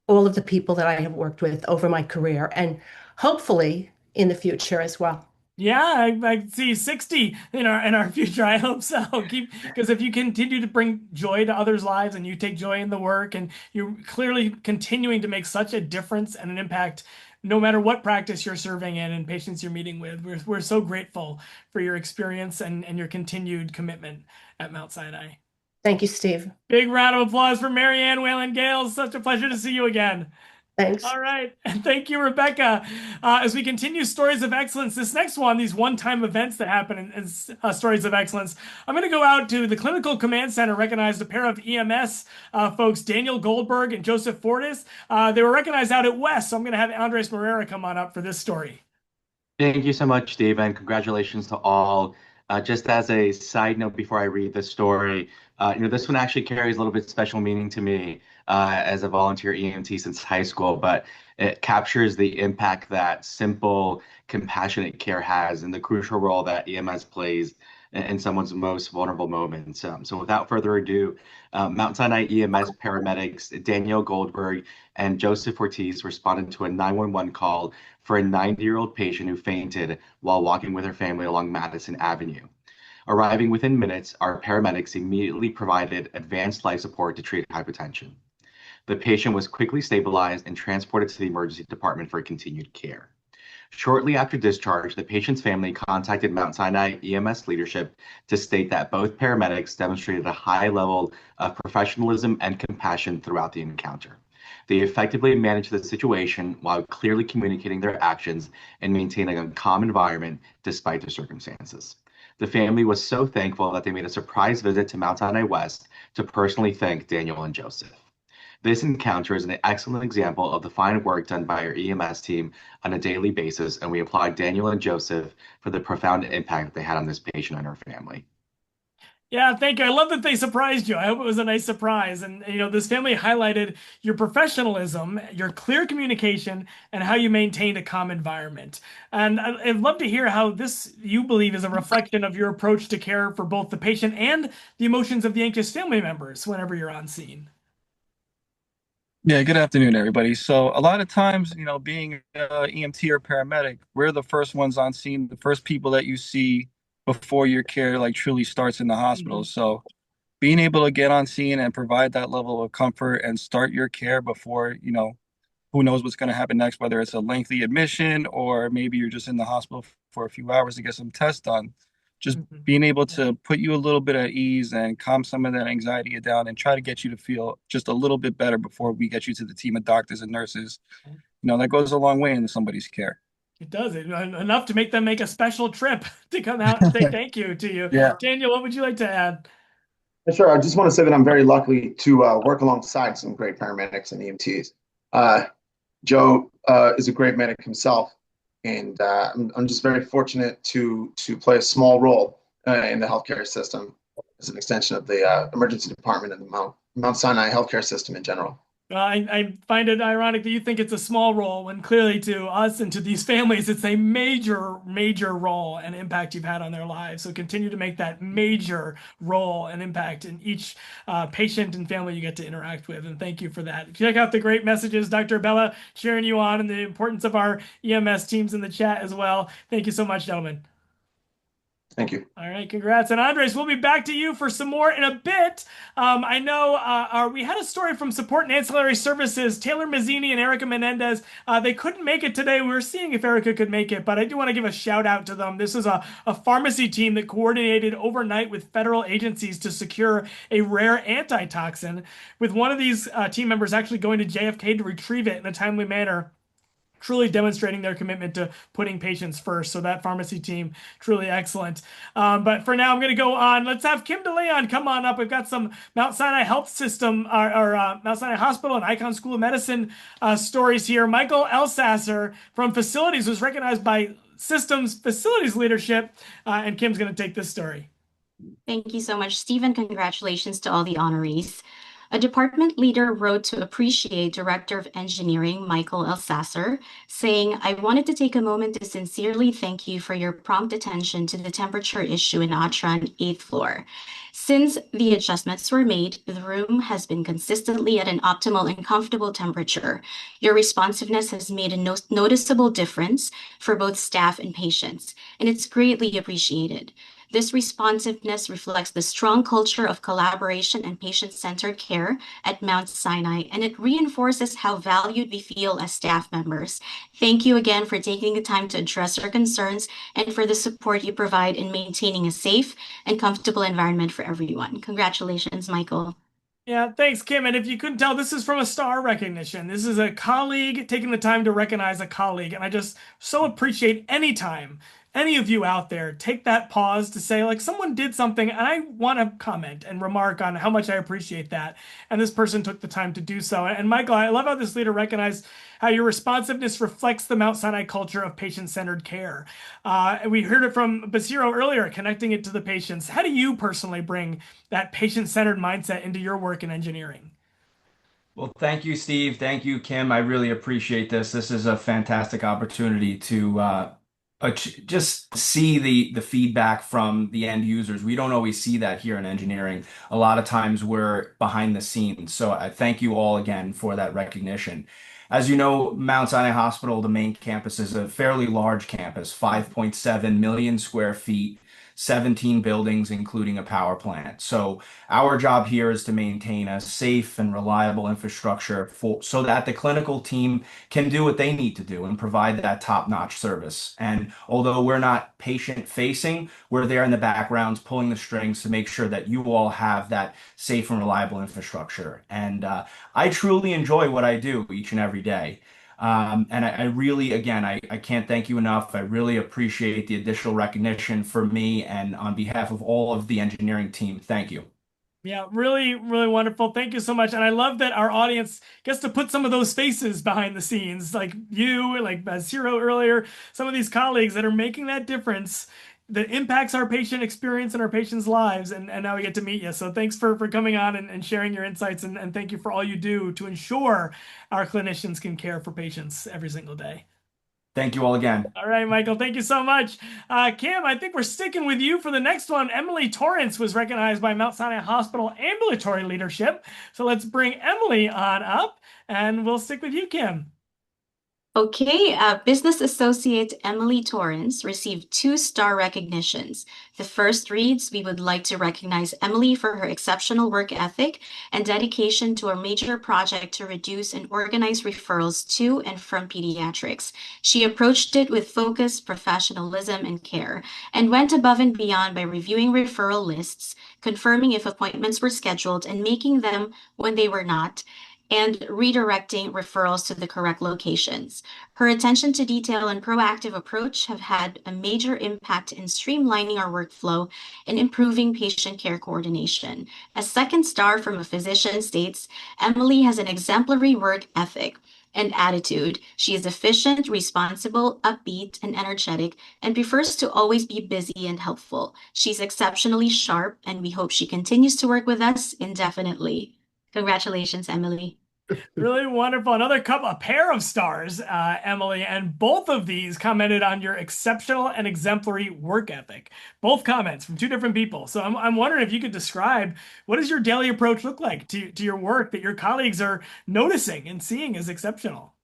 all of the people that I have worked with over my career and hopefully in the future as well. Yeah, I see 60 in our future. I hope so. Because if you continue to bring joy to others' lives and you take joy in the work and you're clearly continuing to make such a difference and an impact, no matter what practice you're serving in and patients you're meeting with, we're so grateful for your experience and your continued commitment at Mount Sinai. Thank you, Steve. Big round of applause for Marianne Whalen Gales. Such a pleasure to see you again. Thanks. All right. And thank you, Rebecca. As we continue Stories of Excellence, this next one, these one-time events that happen in Stories of Excellence, I'm going to go out to the Clinical Command Center, recognized a pair of EMS folks, Daniel Goldberg and Joseph Fortis. They were recognized out at West, so I'm going to have Andres Moreira come on up for this story. Thank you so much, Steve, and congratulations to all. Just as a side note before I read the story, this one actually carries a little bit special meaning to me as a volunteer EMT since high school, but it captures the impact that simple, compassionate care has and the crucial role that EMS plays in someone's most vulnerable moments. So without further ado, Mount Sinai EMS paramedics Daniel Goldberg and Joseph Ortiz responded to a 911 call for a 90-year-old patient who fainted while walking with her family along Madison Avenue. Arriving within minutes, our paramedics immediately provided advanced life support to treat hypotension. The patient was quickly stabilized and transported to the emergency department for continued care. Shortly after discharge, the patient's family contacted Mount Sinai EMS leadership to state that both paramedics demonstrated a high level of professionalism and compassion throughout the encounter. They effectively managed the situation while clearly communicating their actions and maintaining a calm environment despite the circumstances. The family was so thankful that they made a surprise visit to Mount Sinai West to personally thank Daniel and Joseph. This encounter is an excellent example of the fine work done by our EMS team on a daily basis, and we applaud Daniel and Joseph for the profound impact they had on this patient and her family. Yeah, thank you. I love that they surprised you. I hope it was a nice surprise. And, this family highlighted your professionalism, your clear communication, and how you maintained a calm environment. And I'd love to hear how this, you believe, is a reflection of your approach to care for both the patient and the emotions of the anxious family members whenever you're on scene. Yeah, good afternoon, everybody. So a lot of times, being an EMT or paramedic, we're the first ones on scene, the first people that you see before your care truly starts in the hospital. So being able to get on scene and provide that level of comfort and start your care before, who knows what's going to happen next, whether it's a lengthy admission or maybe you're just in the hospital for a few hours to get some tests done. Just being able to put you a little bit at ease and calm some of that anxiety down and try to get you to feel just a little bit better before we get you to the team of doctors and nurses. That goes a long way in somebody's care. It does. Enough to make them make a special trip to come out and say thank you to you. Yeah. Daniel, what would you like to add? Sure. I just want to say that I'm very lucky to work alongside some great paramedics and EMTs. Joe is a great medic himself, and I'm just very fortunate to play a small role in the healthcare system as an extension of the emergency department and the Mount Sinai healthcare system in general. I find it ironic that you think it's a small role when clearly to us and to these families, it's a major, major role and impact you've had on their lives. So continue to make that major role and impact in each patient and family you get to interact with. And thank you for that. Check out the great messages Dr. Bella cheering you on and the importance of our EMS teams in the chat as well. Thank you so much, gentlemen. Thank you. All right, congrats. And Andres, we'll be back to you for some more in a bit. I know we had a story from Support and Ancillary Services, Taylor Mazzini and Erica Menendez. They couldn't make it today. We were seeing if Erica could make it, but I do want to give a shout out to them. This is a pharmacy team that coordinated overnight with federal agencies to secure a rare antitoxin, with one of these team members actually going to JFK to retrieve it in a timely manner, truly demonstrating their commitment to putting patients first. So that pharmacy team, truly excellent. But for now, I'm going to go on. Let's have Kim DeLeon come on up. We've got some Mount Sinai Health System, or Mount Sinai Hospital and Icahn School of Medicine stories here. Michael Elsasser from Facilities was recognized by Systems Facilities Leadership, and Kim's going to take this story. Thank you so much, Stephen. Congratulations to all the honorees. A department leader wrote to appreciate Director of Engineering Michael Elsasser, saying, I wanted to take a moment to sincerely thank you for your prompt attention to the temperature issue in ATRA on 8th floor. Since the adjustments were made, the room has been consistently at an optimal and comfortable temperature. Your responsiveness has made a noticeable difference for both staff and patients, and it's greatly appreciated. This responsiveness reflects the strong culture of collaboration and patient-centered care at Mount Sinai, and it reinforces how valued we feel as staff members. Thank you again for taking the time to address our concerns and for the support you provide in maintaining a safe and comfortable environment for everyone. Congratulations, Michael. Yeah, thanks, Kim. And if you couldn't tell, this is from a star recognition. This is a colleague taking the time to recognize a colleague. And I just so appreciate any time any of you out there take that pause to say, like, someone did something and I want to comment and remark on how much I appreciate that. And this person took the time to do so. And Michael, I love how this leader recognized how your responsiveness reflects the Mount Sinai culture of patient-centered care. And we heard it from Basiro earlier, connecting it to the patients. How do you personally bring that patient-centered mindset into your work in engineering? Well, thank you, Steve. Thank you, Kim. I really appreciate this. This is a fantastic opportunity to just see the feedback from the end users. We don't always see that here in engineering. A lot of times we're behind the scenes. So I thank you all again for that recognition. As you know, Mount Sinai Hospital, the main campus, is a fairly large campus, 5.7 million square feet, 17 buildings, including a power plant. So our job here is to maintain a safe and reliable infrastructure so that the clinical team can do what they need to do and provide that top-notch service. And although we're not patient-facing, we're there in the backgrounds pulling the strings to make sure that you all have that safe and reliable infrastructure. And I truly enjoy what I do each and every day. And I really, again, I can't thank you enough. I really appreciate the additional recognition for me and on behalf of all of the engineering team. Thank you. Yeah, really, really wonderful. Thank you so much. And I love that our audience gets to put some of those faces behind the scenes, like you, like Zero earlier, some of these colleagues that are making that difference that impacts our patient experience and our patients' lives. And now we get to meet you. So thanks for coming on and sharing your insights. And thank you for all you do to ensure our clinicians can care for patients every single day. Thank you all again. All right, Michael, thank you so much. Kim, I think we're sticking with you for the next one. Emily Torrance was recognized by Mount Sinai Hospital Ambulatory Leadership. So let's bring Emily on up and we'll stick with you, Kim. Okay, Business Associate Emily Torrance received 2-star recognitions. The first reads, we would like to recognize Emily for her exceptional work ethic and dedication to a major project to reduce and organize referrals to and from pediatrics. She approached it with focus, professionalism, and care, and went above and beyond by reviewing referral lists, confirming if appointments were scheduled and making them when they were not, and redirecting referrals to the correct locations. Her attention to detail and proactive approach have had a major impact in streamlining our workflow and improving patient care coordination. A 2nd star from a physician states, Emily has an exemplary work ethic and attitude. She is efficient, responsible, upbeat, and energetic, and prefers to always be busy and helpful. She's exceptionally sharp, and we hope she continues to work with us indefinitely. Congratulations, Emily. Really wonderful. Another couple, a pair of stars, Emily, and both of these commented on your exceptional and exemplary work ethic. Both comments from 2 different people. So I'm wondering if you could describe what does your daily approach look like to your work that your colleagues are noticing and seeing as exceptional?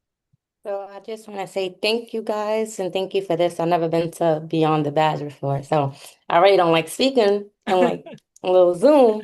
So I just want to say thank you guys and thank you for this. I've never been to Beyond the Badge before, so I really don't like speaking on like a little Zoom,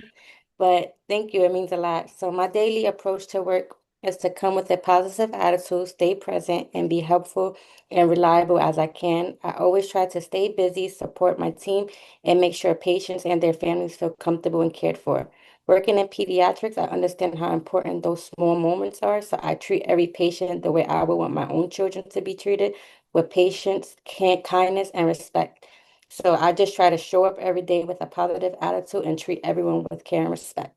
but thank you. It means a lot. So my daily approach to work is to come with a positive attitude, stay present, and be helpful and reliable as I can. I always try to stay busy, support my team, and make sure patients and their families feel comfortable and cared for. Working in pediatrics, I understand how important those small moments are. So I treat every patient the way I would want my own children to be treated, with patience, kindness, and respect. So I just try to show up every day with a positive attitude and treat everyone with care and respect.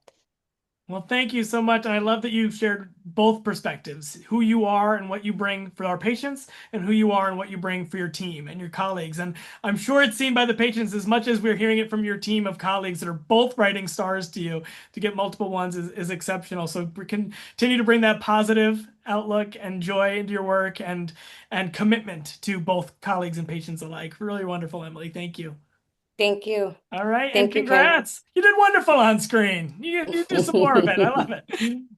Well, thank you so much. And I love that you shared both perspectives, who you are and what you bring for our patients, and who you are and what you bring for your team and your colleagues. And I'm sure it's seen by the patients as much as we're hearing it from your team of colleagues that are both writing stars to you. To get multiple ones is exceptional. So we continue to bring that positive outlook and joy into your work and commitment to both colleagues and patients alike. Really wonderful, Emily. Thank you. Thank you. All right, and Thank you, Kim. congrats. You did wonderful on screen. You do some more of it. I love it.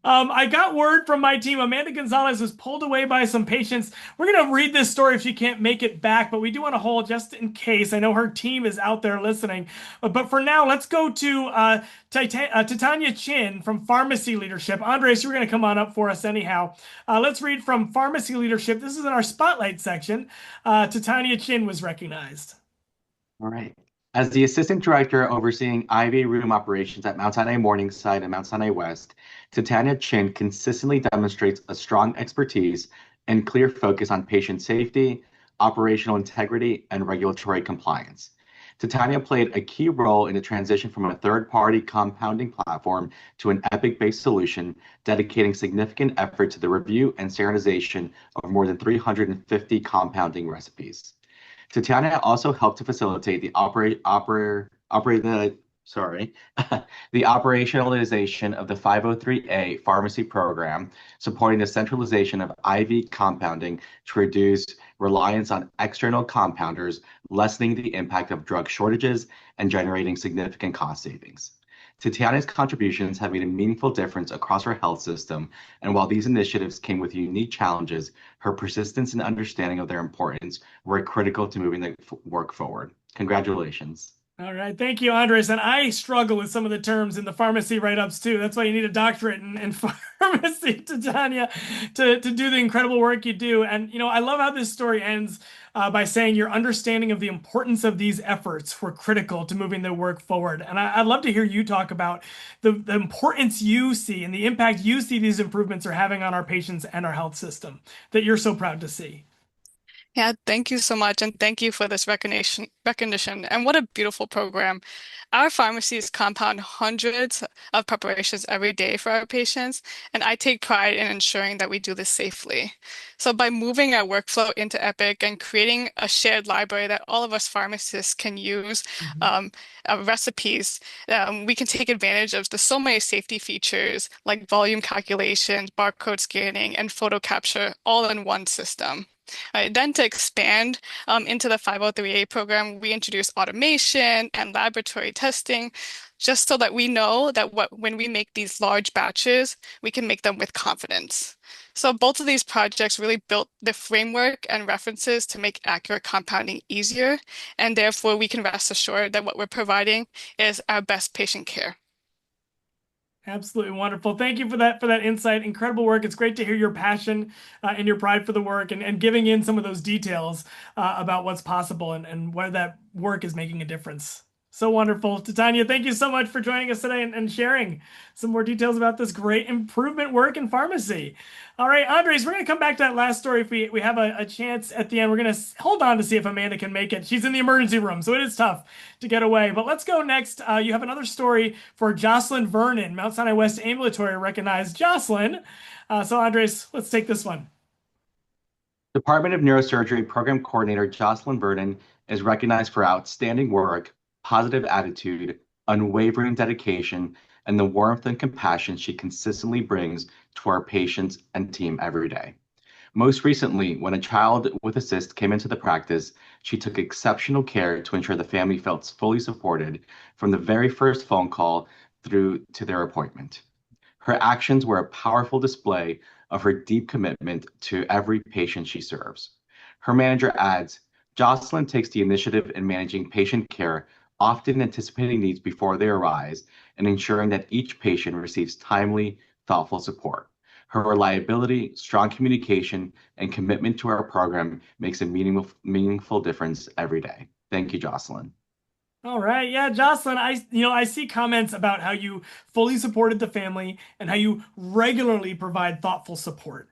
I got word from my team. Amanda Gonzalez was pulled away by some patients. We're going to read this story if she can't make it back, but we do want to hold just in case. I know her team is out there listening. But for now, let's go to Titania Chin from Pharmacy Leadership. Andres, you're going to come on up for us anyhow. Let's read from Pharmacy Leadership. This is in our spotlight section. Titania Chin was recognized. All right. As the assistant director overseeing IV room operations at Mount Sinai Morningside and Mount Sinai West, Titania Chin consistently demonstrates a strong expertise and clear focus on patient safety, operational integrity, and regulatory compliance. Titania played a key role in the transition from a third-party compounding platform to an Epic-based solution, dedicating significant effort to the review and standardization of more than 350 compounding recipes. Titania also helped to facilitate the the operationalization of the 503A pharmacy program, supporting the centralization of IV compounding to reduce reliance on external compounders, lessening the impact of drug shortages and generating significant cost savings. Tatiana's contributions have made a meaningful difference across our health system, and while these initiatives came with unique challenges, her persistence and understanding of their importance were critical to moving the work forward. Congratulations. All right, thank you, Andres. And I struggle with some of the terms in the pharmacy write-ups too. That's why you need a doctorate in pharmacy, Titania, to do the incredible work you do. And I love how this story ends by saying your understanding of the importance of these efforts were critical to moving the work forward. And I'd love to hear you talk about the importance you see and the impact you see these improvements are having on our patients and our health system that you're so proud to see. Yeah, thank you so much, and thank you for this recognition. And what a beautiful program. Our pharmacies compound hundreds of preparations every day for our patients, and I take pride in ensuring that we do this safely. So by moving our workflow into Epic and creating a shared library that all of us pharmacists can use, recipes, we can take advantage of so many safety features like volume calculations, barcode scanning, and photo capture all in one system. Then to expand into the 503A program, we introduce automation and laboratory testing, just so that we know that when we make these large batches, we can make them with confidence. So both of these projects really built the framework and references to make accurate compounding easier, and therefore we can rest assured that what we're providing is our best patient care. Absolutely wonderful. Thank you for that insight. Incredible work. It's great to hear your passion and your pride for the work and giving in some of those details about what's possible and where that work is making a difference. So wonderful. Titania, thank you so much for joining us today and sharing some more details about this great improvement work in pharmacy. All right, Andres, we're going to come back to that last story if we have a chance at the end. We're going to hold on to see if Amanda can make it. She's in the emergency room, so it is tough to get away. But let's go next. You have another story for Jocelyn Vernon, Mount Sinai West Ambulatory recognized. Jocelyn. So Andres, let's take this one. Department of Neurosurgery Program Coordinator Jocelyn Vernon is recognized for outstanding work, positive attitude, unwavering dedication, and the warmth and compassion she consistently brings to our patients and team every day. Most recently, when a child with a cyst came into the practice, she took exceptional care to ensure the family felt fully supported from the very first phone call through to their appointment. Her actions were a powerful display of her deep commitment to every patient she serves. Her manager adds, Jocelyn takes the initiative in managing patient care, often anticipating needs before they arise and ensuring that each patient receives timely, thoughtful support. Her reliability, strong communication, and commitment to our program makes a meaningful difference every day. Thank you, Jocelyn. All right. Yeah, Jocelyn, I see comments about how you fully supported the family and how you regularly provide thoughtful support.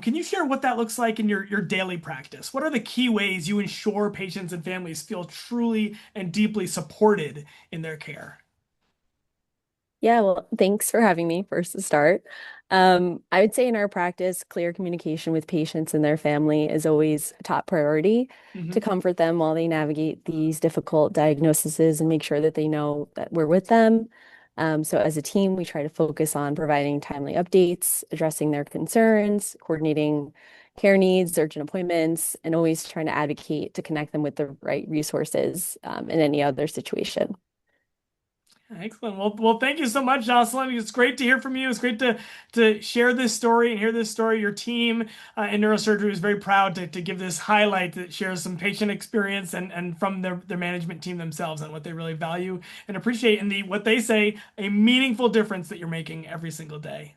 Can you share what that looks like in your daily practice? What are the key ways you ensure patients and families feel truly and deeply supported in their care? Yeah, well, thanks for having me first to start. I would say in our practice, clear communication with patients and their family is always a top priority to Mhm. comfort them while they navigate these difficult diagnoses and make sure that they know that we're with them. So as a team, we try to focus on providing timely updates, addressing their concerns, coordinating care needs, urgent appointments, and always trying to advocate to connect them with the right resources, in any other situation. Excellent. Well, thank you so much, Jocelyn. It's great to hear from you. It's great to share this story and hear this story. Your team in neurosurgery is very proud to give this highlight that shares some patient experience and from their management team themselves and what they really value and appreciate and what they say a meaningful difference that you're making every single day.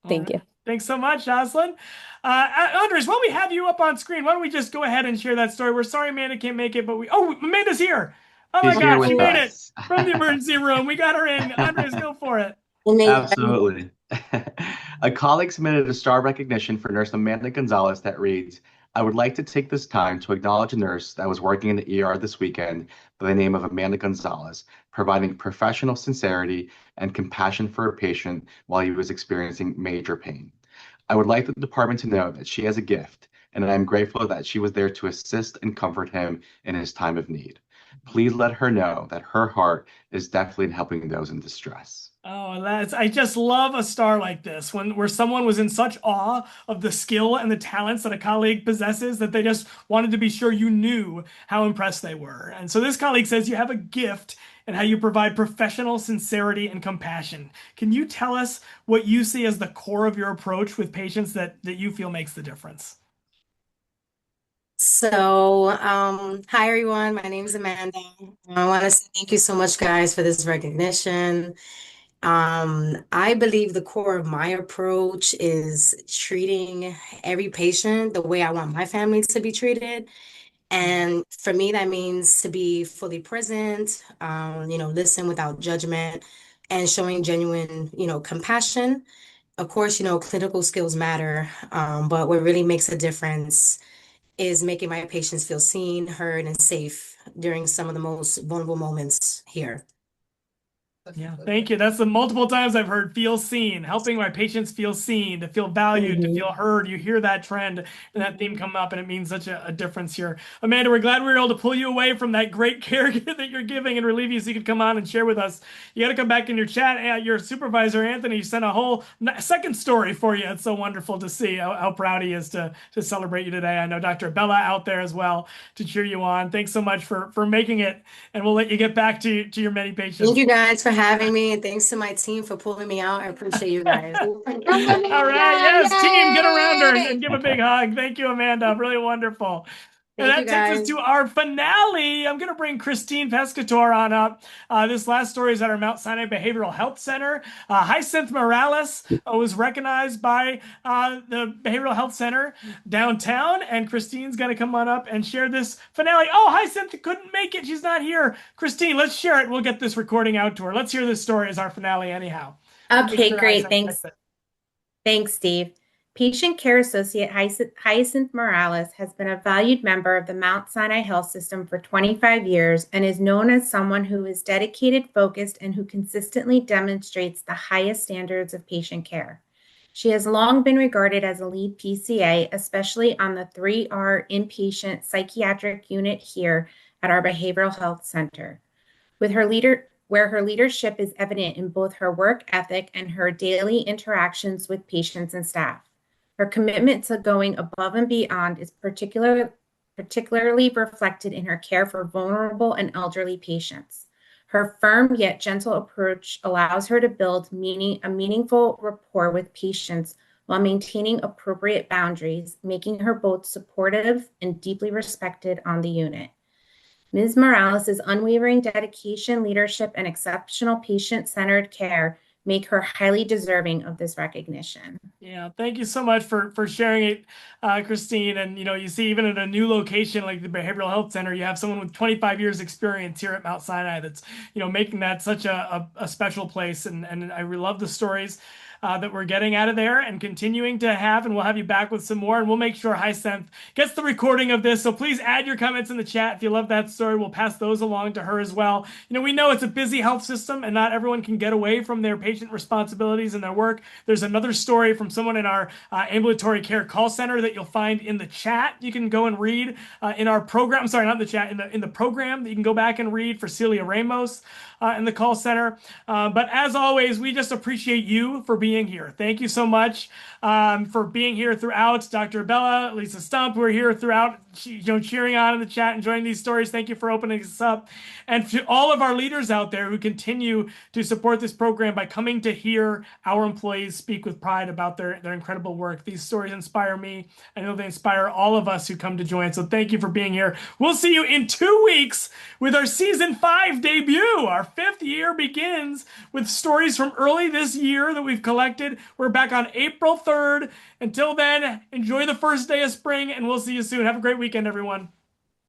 All Thank you. right. Thanks so much, Jocelyn. Andres, while we have you up on screen, why don't we just go ahead and share that story? We're sorry Amanda can't make it, but Amanda's here. Oh my She's here gosh, she with made it us. from the emergency room. We got her in. Andres, go for it. Absolutely. A colleague submitted a star recognition for nurse Amanda Gonzalez that reads, I would like to take this time to acknowledge a nurse that was working in the ER this weekend by the name of Amanda Gonzalez, providing professional sincerity and compassion for a patient while he was experiencing major pain. I would like the department to know that she has a gift, and I am grateful that she was there to assist and comfort him in his time of need. Please let her know that her heart is definitely in helping those in distress. Oh, I just love a star like this where someone was in such awe of the skill and the talents that a colleague possesses that they just wanted to be sure you knew how impressed they were. And so this colleague says you have a gift and how you provide professional sincerity and compassion. Can you tell us what you see as the core of your approach with patients that you feel makes the difference? Hi everyone. My name is Amanda. I want to say thank you so much, guys, for this recognition. I believe the core of my approach is treating every patient the way I want my family to be treated. And for me, that means to be fully present, listen without judgment and showing genuine, compassion. Of course, clinical skills matter, but what really makes a difference is making my patients feel seen, heard, and safe during some of the most vulnerable moments here. Yeah, thank you. That's the multiple times I've heard feel seen, helping my patients feel seen, to feel valued, to feel heard. You hear that trend and that theme come up, and it means such a difference here. Amanda, we're glad we were able to pull you away from that great care that you're giving and relieve you so you could come on and share with us. You got to come back in your chat. Your supervisor, Anthony, sent a whole second story for you. It's so wonderful to see how proud he is to celebrate you today. I know Dr. Bella out there as well to cheer you on. Thanks so much for making it, and we'll let you get back to your many patients. Thank you guys for having me, and thanks to my team for pulling me out. I appreciate you guys. All right, yes, team, get around her and give a big hug. Thank you, Amanda. Really wonderful. And Thank you, that takes us guys. to our finale. I'm going to bring Christine Pescator on up. This last story is at our Mount Sinai Behavioral Health Center. Hyacinth Morales was recognized by the Behavioral Health Center downtown, and Christine's going to come on up and share this finale. Oh, Hyacinth couldn't make it. She's not here. Christine, let's share it. We'll get this recording out to her. Let's hear this story as our finale anyhow. Okay, Mr. great. Hyacinth, Thanks. take it. Thanks, Steve. Patient Care Associate Hyacinth Morales has been a valued member of the Mount Sinai Health System for 25 years and is known as someone who is dedicated, focused, and who consistently demonstrates the highest standards of patient care. She has long been regarded as a lead PCA, especially on the 3R inpatient psychiatric unit here at our Behavioral Health Center. Where her leadership is evident in both her work ethic and her daily interactions with patients and staff. Her commitment to going above and beyond is particularly reflected in her care for vulnerable and elderly patients. Her firm yet gentle approach allows her to build a meaningful rapport with patients while maintaining appropriate boundaries, making her both supportive and deeply respected on the unit. Ms. Morales' unwavering dedication, leadership, and exceptional patient-centered care make her highly deserving of this recognition. Yeah, thank you so much for sharing it, Christine. And you see, even at a new location like the Behavioral Health Center, you have someone with 25 years experience here at Mount Sinai that's making that such a special place. And I love the stories. that we're getting out of there and continuing to have, and we'll have you back with some more, and we'll make sure Hyacinth gets the recording of this. So please add your comments in the chat if you love that story. We'll pass those along to her as well. We know it's a busy health system and not everyone can get away from their patient responsibilities and their work. There's another story from someone in our ambulatory care call center that you'll find in the chat. You can go and read in our program. I'm sorry, not in the chat, in the program that you can go back and read for Celia Ramos in the call center. But as always, we just appreciate you for being here. Thank you so much for being here throughout. Dr. Bella, Lisa Stump, who are here throughout, cheering on in the chat, enjoying these stories. Thank you for opening us up. And to all of our leaders out there who continue to support this program by coming to hear our employees speak with pride about their incredible work. These stories inspire me. I know they inspire all of us who come to join. So thank you for being here. We'll see you in 2 weeks with our season 5 debut. Our 5th year begins with stories from early this year that we've collected. We're back on April 3rd. Until then, enjoy the first day of spring, and we'll see you soon. Have a great weekend, everyone.